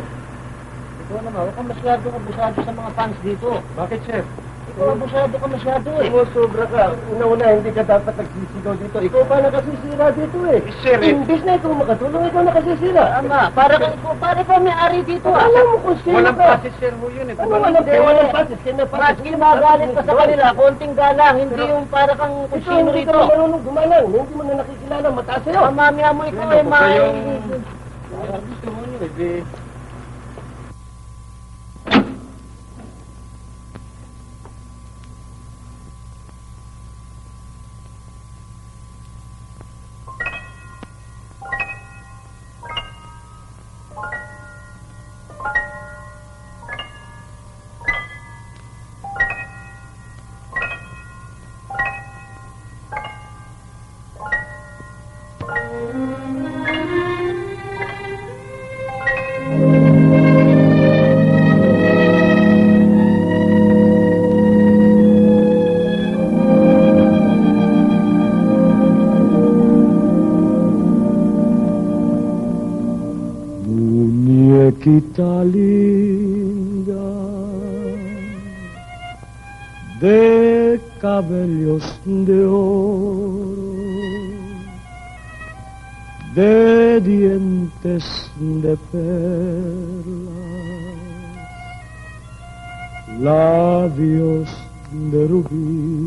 Ikaw naman, huwag kang masyado abusado sa mga fans dito. Bakit, Chef? Ikaw abusado ka masyado eh. Sobra ka. Una-una, hindi ka dapat nagsisigaw dito. Ikaw pa nakasisira dito eh. Sir, Imbis na ikaw makatulong, ikaw nakasisira. Tama, para ka may-ari dito ah. Alam mo kung sino walang ka. pasis, sir, ho yun eh. Ano walang Hindi. walang pasis? Sino pasis? Maski magalit ka sa kanila, konting galang, hindi yung para kang kung Ikaw sino hindi ka rito. na marunong gumalang. Hindi mo na nakikilala. Mataas sa'yo. Mamamaya mo ikaw Ano, eh, huwag kayong... Gusto mo nyo eh. Muñequita linda de cabellos de oro, de dientes de perlas, labios de rubí.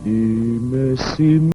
Dime si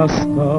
hasta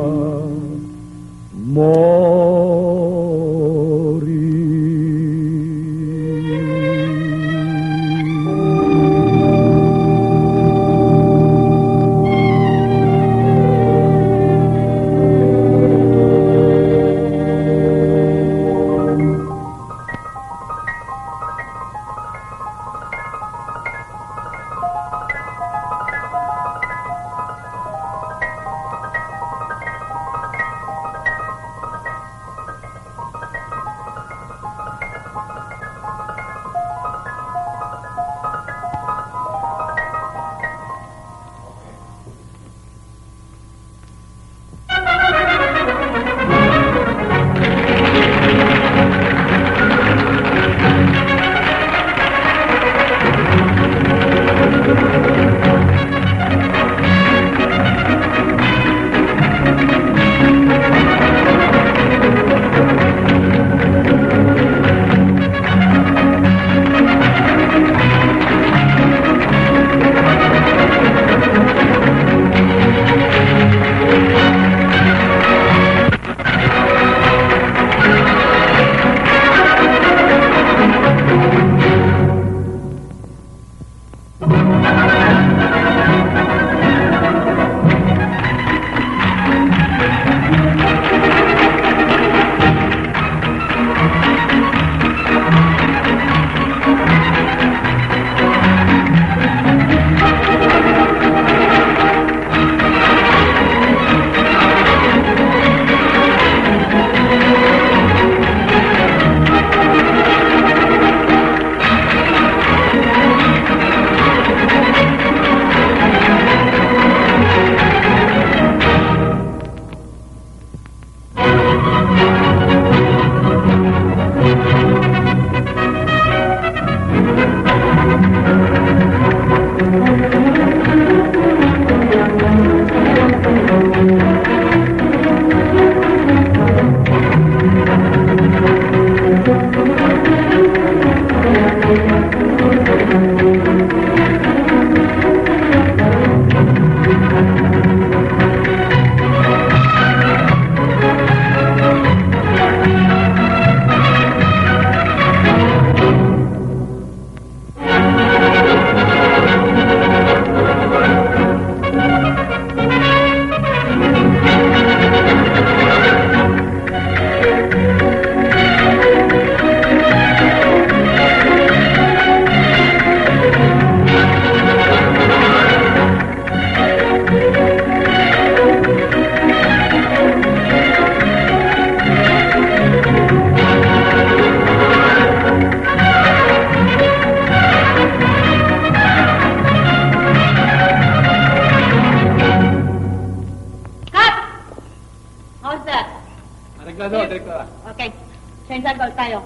tayo.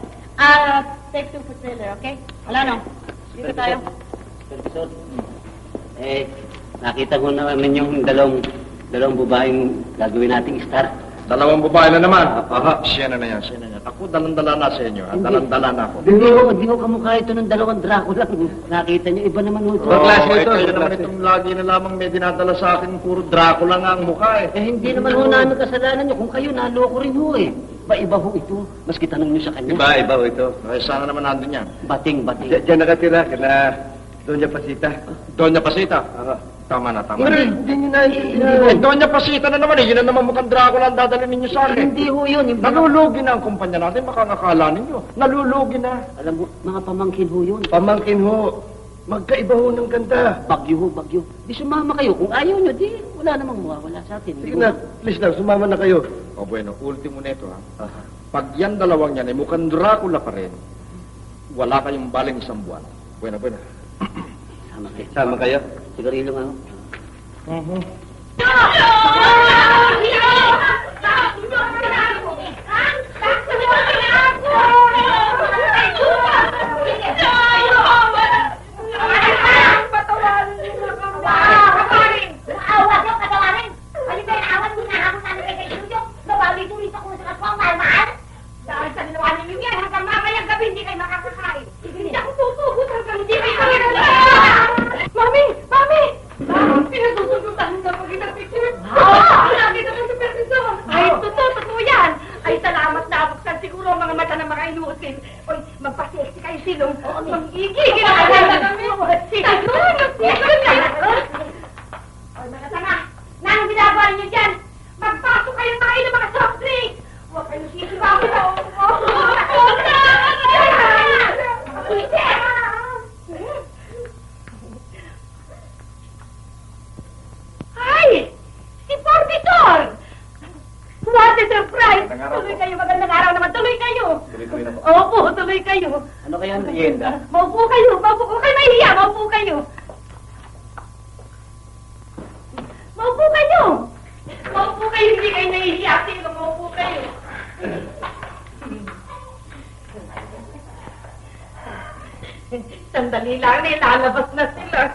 Take 2 for trailer, okay? Wala no. Dito tayo. Supervisor, nakita ko namin yung dalawang babaeng gagawin nating star. Dalawang babae na naman. Aha, siya na yan. Ako, dalandala na sa inyo. Dalandala na ako. Hindi ko kamukha ito ng dalawang Dracula. Nakita niyo, iba naman ito. Ito naman itong lagi na lamang may dinadala sa akin. Puro Dracula nga ang mukha eh. Hindi naman ho namin kasalanan niyo. Kung kayo, naloko rin ho eh. Iba ho ito. Maski tanong niyo sa kanya. Iba ho ito. Ay, sana naman nandun yan. Bating. Diyan nakatira, kina Doña Pasita. Doña Pasita. Tama na. Hindi niyo na Doña Pasita na naman eh. Yun na naman mukhang Dracula ang dadalhin ninyo sa akin. Hindi ho yun. Nalulugi na ang kumpanya natin. Baka nakala ninyo. Nalulugi na. Alam mo, mga pamangkin ho yun. Pamangkin ho. Magkaiba ho ng ganda. Bagyo. Di sumama kayo. Kung ayaw nyo, di wala namang mawawala sa atin. Sige na, please lang, sumama na kayo. O bueno, ultimo nito ha. Pag yan dalawang yan, mukhang Dracula pa rin. Wala kayong baling isang buwan. Bueno. Sama kayo. Sigarilyo nga ho. Mami! Pinasusundutan na pag picture. Nakita ko sa supervisor. Ay, totoo yan. Ay, salamat na buksan siguro ang mga mata ng mga inuusin. Oy, magpa-sexy kayo silong. Mag-igigil na kami. Oy, mga tanga. Nang ginagawa niyo dyan? Magpasok kayo mga ilang mga soft drink. Huwag kayo sisibaw na. Ay! Si Porbitor! What a surprise! Tuloy kayo, magandang araw naman. Tuloy kayo! Opo, tuloy kayo. Ano kaya ang merienda? Maupo kayo, huwag kayo mahihiya, maupo kayo. Maupo kayo! Maupo kayo, hindi kayo nahihiya. Sige, maupo kayo. Sandali lang, nilalabas na sila.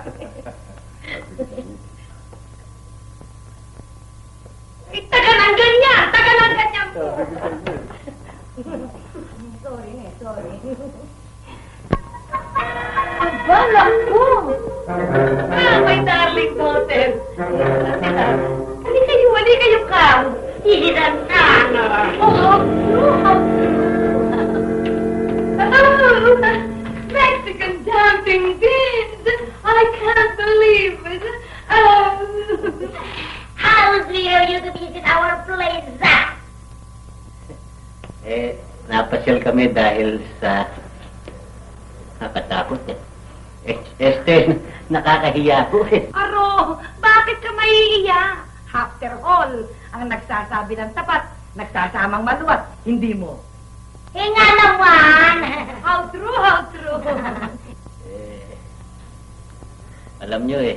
Taga ng ganyan po. Sorry. Aba, naku! My darling daughter. Hali kayo, Kam. Hihiran ka. Oh, Mexican dancing beans. I can't believe it. How dare you to visit our place? Napasyal kami dahil sa nakatakot eh. Nakakahiya po eh. Aro, bakit ka maiiyak? After all, ang nagsasabi ng tapat, nagsasamang maluwat, hindi mo. Nga naman! How true. Alam nyo eh.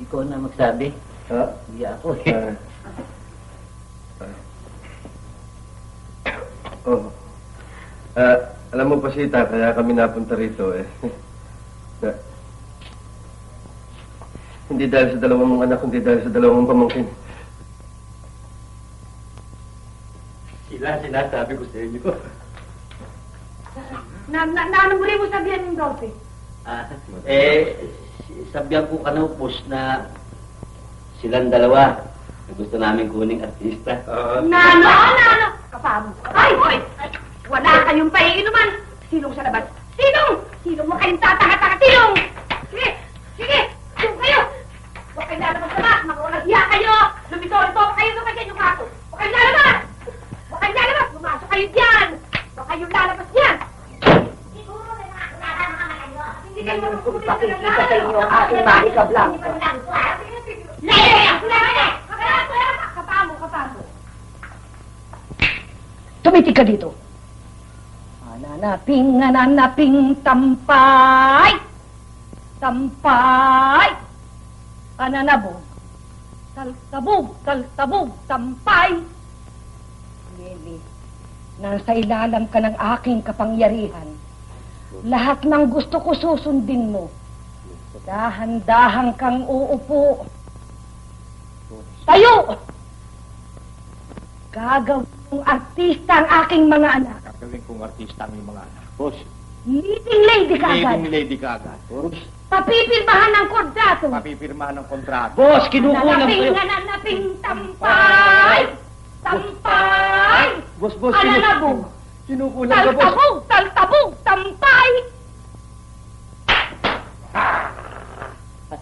Ikaw na magsabi. Hindi ako eh. Alam mo, Pasita, kaya kami napunta rito eh. Hindi dahil sa dalawang mong anak, kundi dahil sa dalawang mong pamangkin. Sinasabi ko sa inyo. Ano muli mo sabihan ng Dolphy? Sabihan ko kanupos na silang dalawa na gusto namin kuning artista. Nano! Kapamo. Ay! Wala kayong paiinuman. Silong sa labas. Silong mo kayong tatanga-tanga. Silong! Sige! Silong kayo! Huwag kayong lalabas sa labas. Mag-unahiya kayo. Lumito-lito pa kayo sa kanyang kaso. Huwag kayong lalabas! Pumasok kayo dyan! Huwag kayong lalabas dyan! Siguro may mga kulata mga kayo. Hindi kayo magpapakikita sa inyo ang aking Marika Blanco. Kapamo. Tumitig ka dito. Hananaping tampay! Pananabog. Taltabog, tampay! Nelly, nasa ilalam ka ng aking kapangyarihan. Lahat ng gusto ko susundin mo. Dahan-dahan kang uupo. Tayo! Gagawin kong artista ang aking mga anak. Gagawin kong artista ang mga anak. Boss, Leading lady ka agad. leading lady ka agad. Boss, Papipirmahan ng kontrato. papipirmahan ng kontrato. Boss, kinukulam ko yun. Nananaping tampay! Tampay! Boss, Alalabog! kinukulam ka, boss. Taltabog, tampay!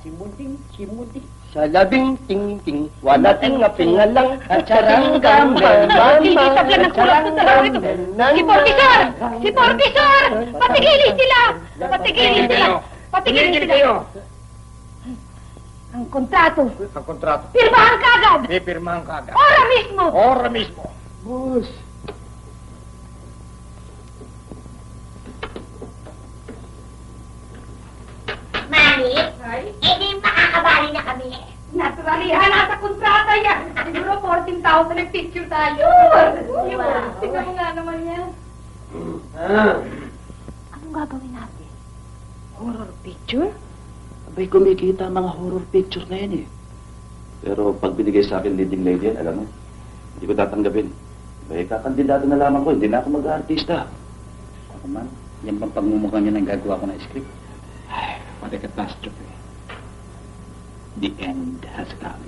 Simunding. Sa labing ting-ting, wala ting pingalang, at saranggang Iisap lang ng kulang ng dalawa ito. Si Portisor! Si Portisor! Patigilin sila! Patigilin sila! Patigilin sila! Ang kontrato. Ang kontrato. Pirmahan ka agad! Pipirmahan ka agad. Ora mismo! Ora mismo. Boss. Mami, di makakabali na kami. Naturalihan nasa kontrata yan. Siguro 14,000 ang picture tayo. Wow. Tingnan mo nga naman yan. Anong gagawin natin? Horror picture? Abay, kumikita ang mga horror pictures na yan eh. Pero pag binigay sa akin leading lady yan, alam mo, hindi ko tatanggapin. Abay, kakandidato na lamang ko, hindi na ako mag-artista. Ako man, yan bang pagmumukha niya ng gagawa ko ng script? Ay, what a catastrophe. The end has come.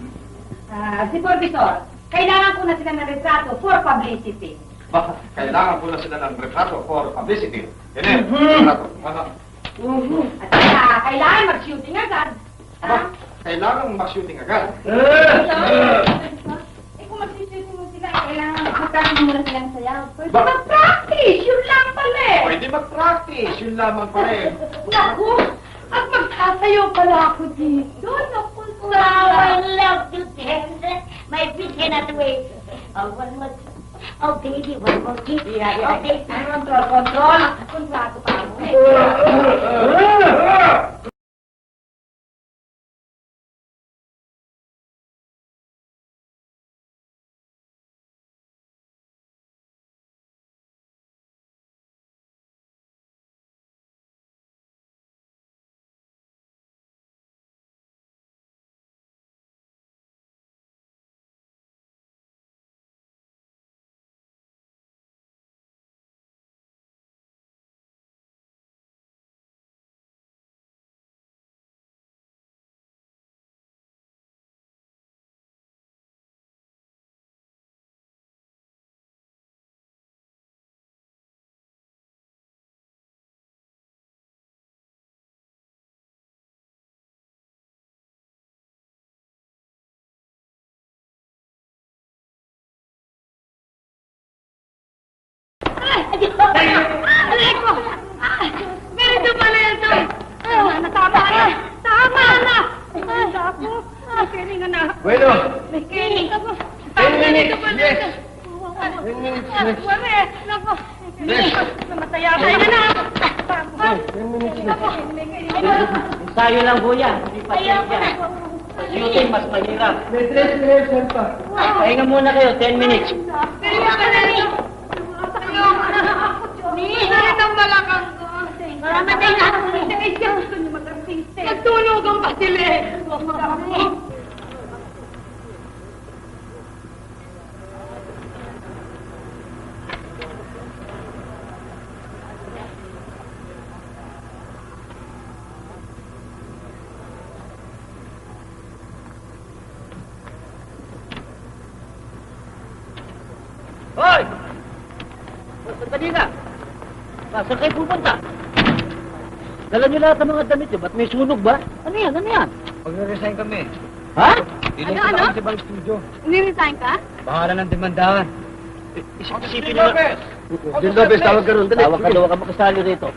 Si Portisor, kailangan ko na sila ng retrato for publicity. Baka kailangan po na sila ng retrato for publicity. Yan retrato. At saka, kailangan mag-shooting agad. Kailangan mag-shooting agad. Kung mag-shooting mo sila, kailangan mag-practice muna silang sayaw. Pwede mag-practice! Yun lang pala eh! Pwede mag-practice. Yun lamang pa rin. Naku! At magsasayaw pala ako dito. Naku, Wow, I love to dance. My feet cannot wait. Oh, one more. Oh, baby, one more kiss. Oh, baby. control. Kontrato pa mo eh. Aray ko! Ganito pala ito! Tama na! Tama na! Ay, ako! Kiling na. Bueno. May kiling ako. 10 minutes, yes. 10 minutes, yes. Wala, nako. Namatay ako. Ay, na! 10 minutes, yes. Ensayo lang po yan. Hindi pa yan. Shooting, mas mahirap. May dress rehearsal pa. Pahinga muna kayo, 10 minutes. Ang balakang ko. Mamatay na ako. Nagtulugan pa sila eh. Hoy! Sandali na. Saan kayo pupunta? Dala niyo lahat ng mga damit niyo. Ba't may sunog ba? Ano yan? Ano yan? Magre-resign kami. Ha? Ano? Sa ibang studio. Niresign ka? Bahala ng demandahan. Isipin niyo na. Din Lopez, tawag ka ron. Tawag ka daw ka makasali rito.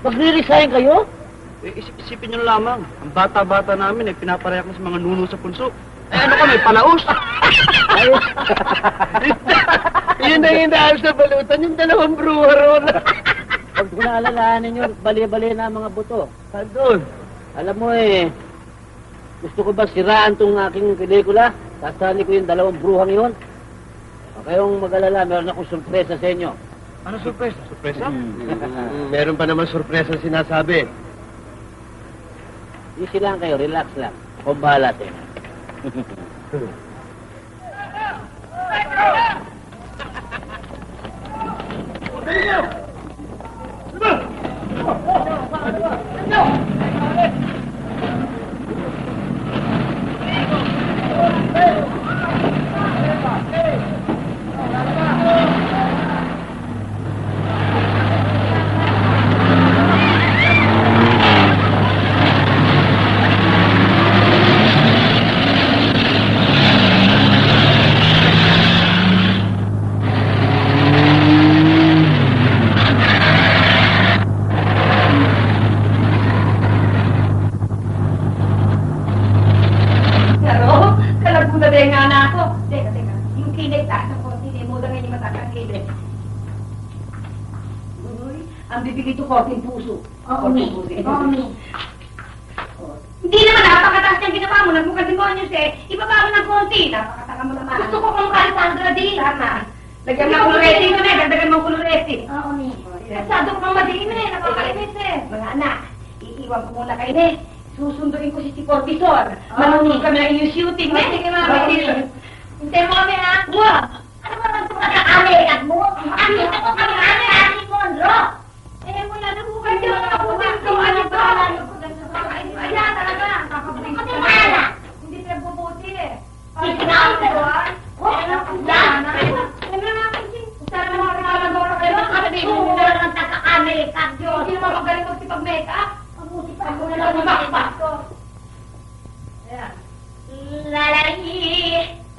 Magre-resign kayo? Isipin nyo lamang, ang bata-bata namin pinapareha ko sa mga nuno sa punso. Ano kami, palaos? Yun na yung dahil sa balutan, yung dalawang brewer ron. Pag ko naalalahanin nyo, bali-bali na ang mga buto. Saan doon? Alam mo gusto ko ba siraan tong aking pelikula? Sasali ko yung dalawang bruhang yun. Huwag kayong mag-alala, meron akong sorpresa sa inyo. Ano surpresa? Surpresa? Meron pa naman surpresa sinasabi. Easy lang kayo, relax lang. Kung bahala sa inyo. Pero, kalabuta din nga na ako. Teka. Yung kilay, taas ng konti. Hindi mo lang yung mataas ang kilay. Uy, ang bibigay ito konting puso. Omi, Omi. Hindi naman napakataas yung ginawa mo. Nagmukhang demonyos eh. Ibaba mo ng konti. Napakataka mo naman. Gusto ko kung Alessandra di. Tama. Lagyan mo ng kulurete ko na. Dagdagan mo ng kulurete. Omi. Kasado ko madiin eh. Napakainis eh. Mga anak, iiwan ko muna kayo eh. Susunduin ko si Corvisor. Manunod kami ng inyong shooting. Sige, mama. Hintay mo kami, ha? Wow! Ano ba ang pagkakaamerikad mo? Makakita ko kami kami, Ate Mondro. Wala na po kayo. Ano ba? Ayan, talaga. Kakabuti Ano yung mahala? Hindi pinagbubuti eh. Ikaw, pero... Yan. Sana mga kalamagora kayo. Sumura ng pagkakaamerikad. Hindi naman magaling magsipag-makeup. Mabuti pa Ako ako na na lang lang umakpas ko. Ayan. Lalaki.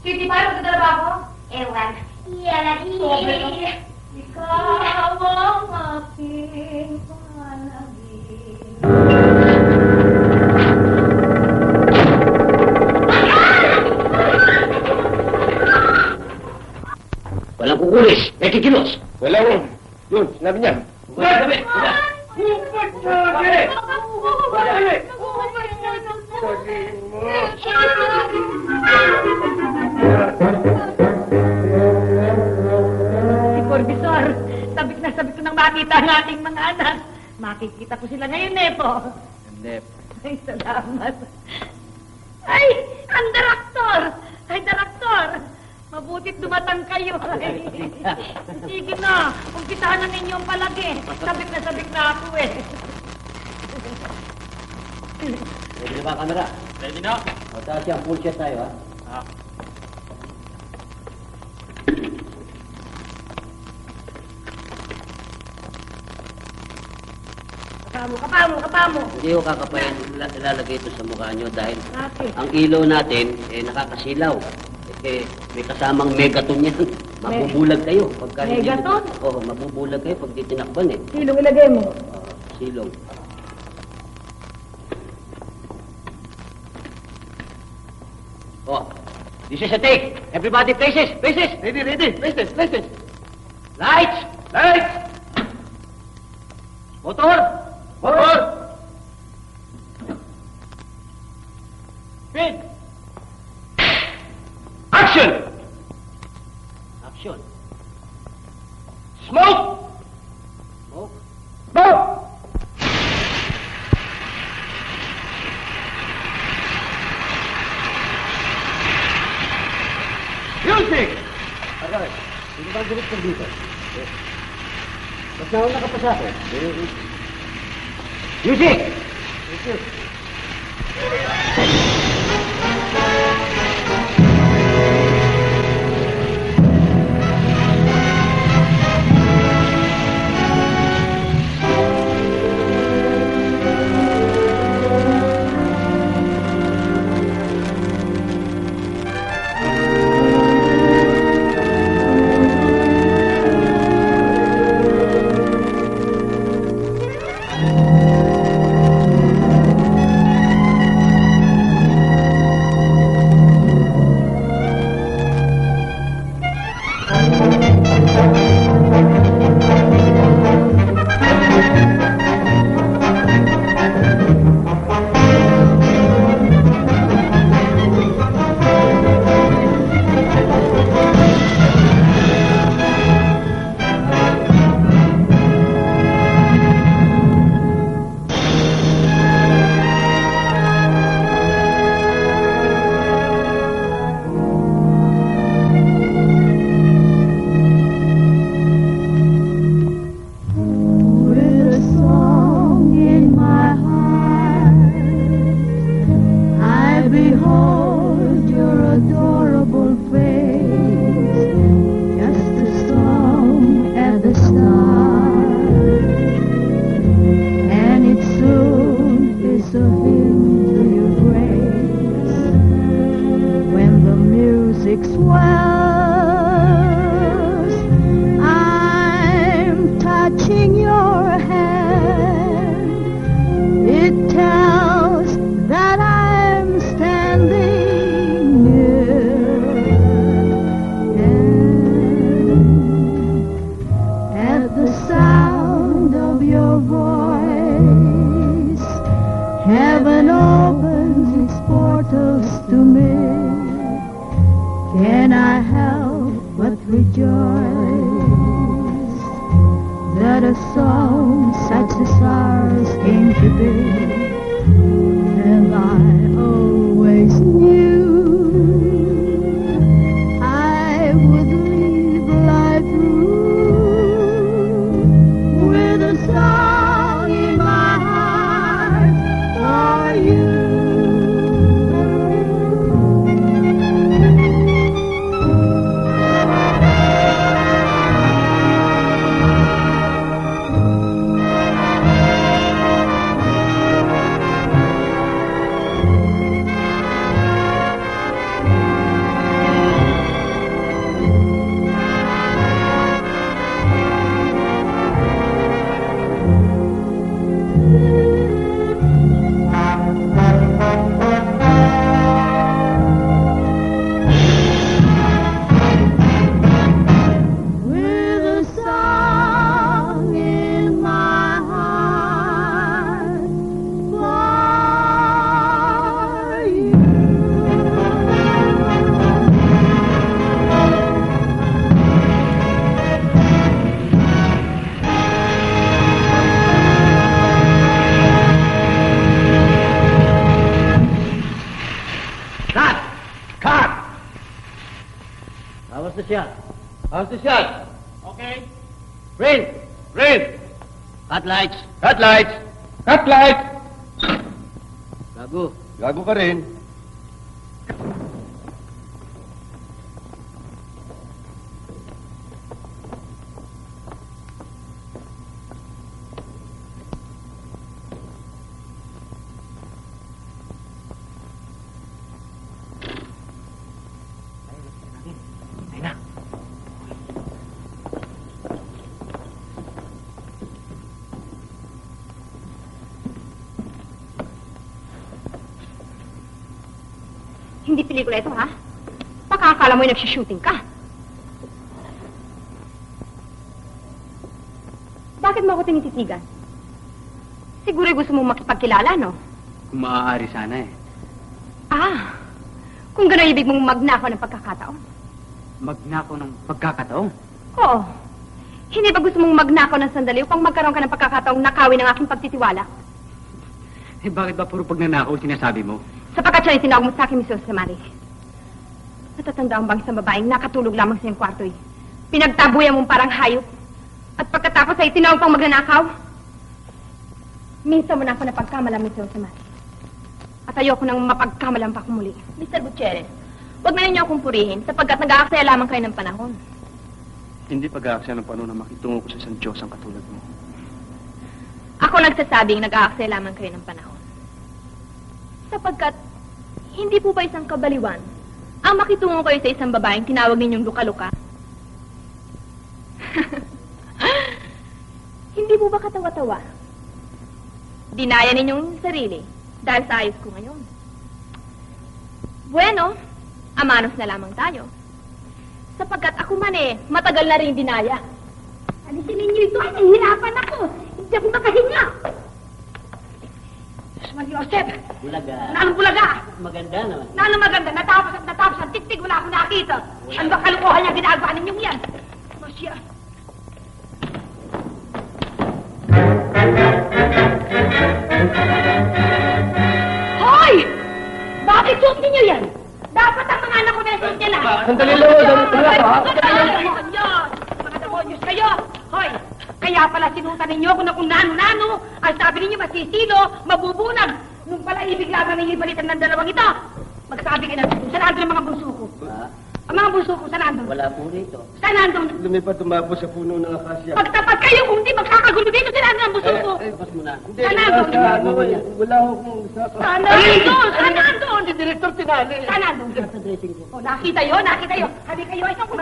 City pa, magdadala ba ako? Ewan. Lalaki. Ikaw ang aking panagin. Walang kukulis, may kikilos. Wala rin. Yun, sinabi niya. Sabi. Si Corvisor, sabik na sabik ko nang makita ang ating mga anak. Makikita ko sila ngayon, Nepo. Hindi. Ay, salamat. Ay, ang daraktor! Ay, daraktor! Mabutit dumatang kayo. Ay, sige na, umpisahan na ninyo ang palagi. Sabik na ako eh. Ready ba camera? Ready na? O, taas yung full shot tayo, ha? Kapamo. Hindi ko kakapain, ilalagay ito sa mukha nyo dahil Bakit? ang ilaw natin, nakakasilaw. Eh, may kasamang megaton yan. Mabubulag kayo. Pagka hindi- Megaton? Oo, mabubulag kayo pag di tinakban eh. Silong ilagay mo. Silong. Oh, this is a take. Everybody places. Ready. Places. Lights. Motor. Speed. Action. Action. Smoke. Smoke. Smoke. Music. Aray, hindi ba director dito? Ba't nauna ka pa sa akin? Music! rejoice that a song such as ours came to be, and I always knew I would leave life through with a song in my heart for you. With a song in my heart for you. Cut! Cut! How's the shot? How's the shot? Okay. Print! Print. Cut lights! Cut lights! Cut lights! Gago. Gago ka rin. Hindi pelikula ito, ha? Baka akala mo'y nagsushooting ka. Bakit mo ako tinititigan? Siguro gusto mong makipagkilala, no? Kung maaari sana eh. Ah, kung gano'n ibig mong magnakaw ng pagkakataon. Magnako ng pagkakataon. Oo. Hindi ba gusto mong magnakaw ng sandali upang magkaroon ka ng pagkakataong nakawin ng aking pagtitiwala? Eh bakit ba puro pagnanakaw sinasabi mo? Sapagkat siya yung tinawag mo sa akin, Mrs. Samari. Natatandaan bang isang babaeng nakatulog lamang sa iyong kwarto, eh? Pinagtabuyan mong parang hayop. At pagkatapos ay tinawag pang magnanakaw. Minsan mo na ako napagkamalan, Mrs. Samari. At ayoko nang mapagkamalan pa muli. Mr. Gutierrez, huwag na ninyo akong purihin sapagkat nag-aaksaya lamang kayo ng panahon. Hindi pag-aaksaya ng panahon na makitungo ko sa isang Diyos ang katulad mo. Ako nagsasabing nag-aaksaya lamang kayo ng panahon. Sapagkat, hindi po ba isang kabaliwan ang makitungo kayo sa isang babaeng tinawag ninyong luka-luka? Hindi po ba katawa-tawa? Dinaya ninyong sarili dahil sa ayos ko ngayon. Bueno, amanos na lamang tayo. Sapagkat ako man matagal na rin dinaya. Alisin ninyo ito, ay nahihirapan ako. Hindi ako makahinga. Maria Josep, Bulaga. nanong bulaga. Maganda naman. Nanong maganda, natapos at natapos ang tiktik, wala akong nakita. Ano ba kalukuhan niya ginagawa ninyong yan? Masya. Hoy! Bakit suot ninyo yan? Dapat ang mga anak ko na suot nila. Sandali lang, wala pa. Mga demonyos kayo! Hoy! Kaya pala sinutan ninyo kung nano-nano. Ang sabi ninyo masisilo, mabubunag. Nung pala ibig lamang ninyo ibalitan ng dalawang ito. Magsabi kayo na, saan nandun ang mga bunso ko? Ang mga bunso ko, saan nandun? Wala po rito. Saan nandun? Lumipad tumapo sa puno ng akasya. Pagtapat kayo kung di magkakagulo dito, saan nandun ang bunso ko? Pas mo na. Saan nandun? Wala akong Saan nandun? Saan nandun? Si Director tinali. Saan nandun? Sa dressing room. Oh, nakita yun, nakita yun. Sabi kayo, isang kung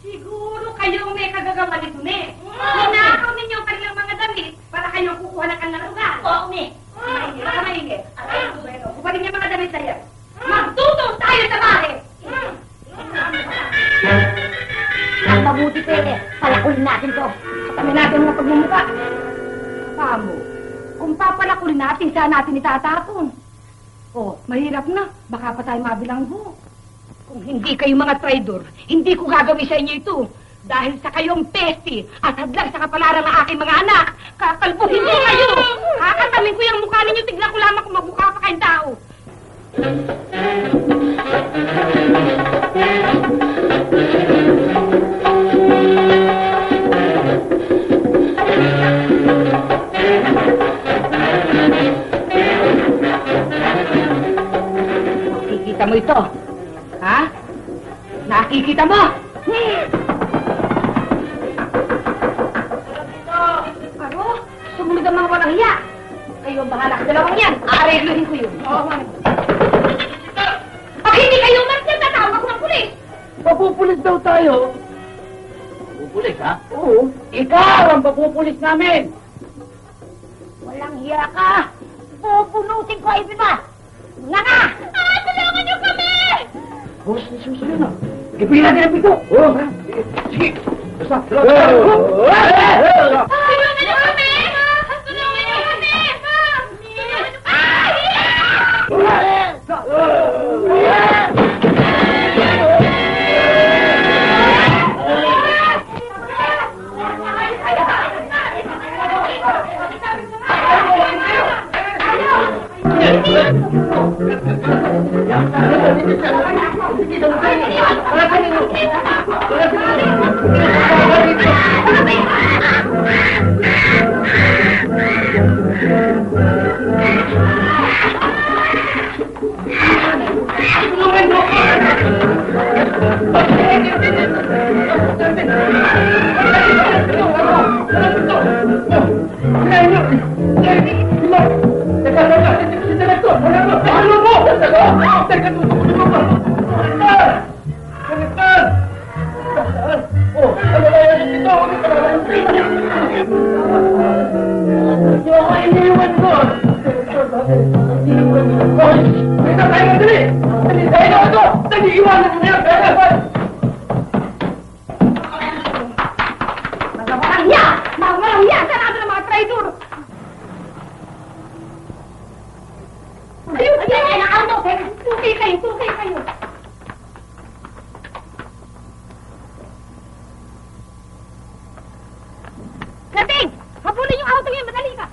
siguro kayo may kagagawa nito, ne? Ninakaw ninyo ang kanilang mga damit para kayo kukuha ng kanilang lugar. Oo, ne. Maingay. Bubalik niya mga damit sa iyo. Magtuto Papalakulin natin to. Kami natin mga pagmumuka. Pamo, kung papalakulin natin, saan natin itatapon? Oh, mahirap na. Baka pa tayo mabilanggo. Kung hindi kayo mga traidor, hindi ko gagawin sa inyo ito. Dahil sa kayong peste at hadlang sa kapalaran ng aking mga anak, kakalbuhin ko kayo. Kakatamin ko yung mukha ninyo, tignan ko lamang kung magmukha pa kayong tao. Nakikita mo ito? Ha? Nakikita mo? Ano? Sumunod ang mga walang hiya. Kayo ang bahala sa dalawang yan. Aaregluhin ko yun. Pag hindi kayo umalis, tatawag ko ng pulis. Papupulis daw tayo. Papupulis, ha? Oo. Ikaw ang papupulis namin. Walang hiya ka. Pupunutin ko, Ibiba. Nga ka! Tulungan niyo kami! Boss, nasusunod na. Ibigin natin ang pito. Oo, ha? Sige. Basta. Tulungan niyo kami! Tulungan niyo kami! Mga walang hiya! Mga walang hiya! Saan natin ang mga traidor? Ayun! Ayun! Ayun! Ano? Tukay kayo! Tukay kayo! Kating! Habulin yung auto ngayon! Madali ka!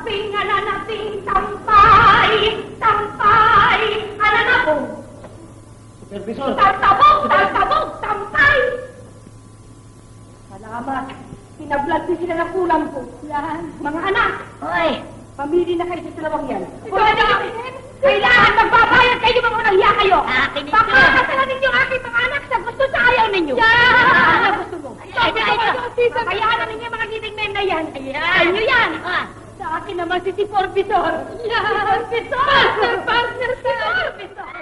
nanaping, tampay, tampay, ananapong. Supervisor. Taltabog, taltabog, tampay. Salamat. Pinablag din sila ng kulang ko. Yan, mga anak. Hoy, Pamili na kayo sa dalawang yan. Kailangan magbabayad kayo mga unang hiya kayo. Akin ito. Pakakasalan ninyo ang aking mga anak sa gusto sa ayaw ninyo. Ano gusto mo? Kayaan na ninyo mga giting men na yan. Sa inyo yan. Sa akin naman si Supervisor. Yan. Partner, partner, partner.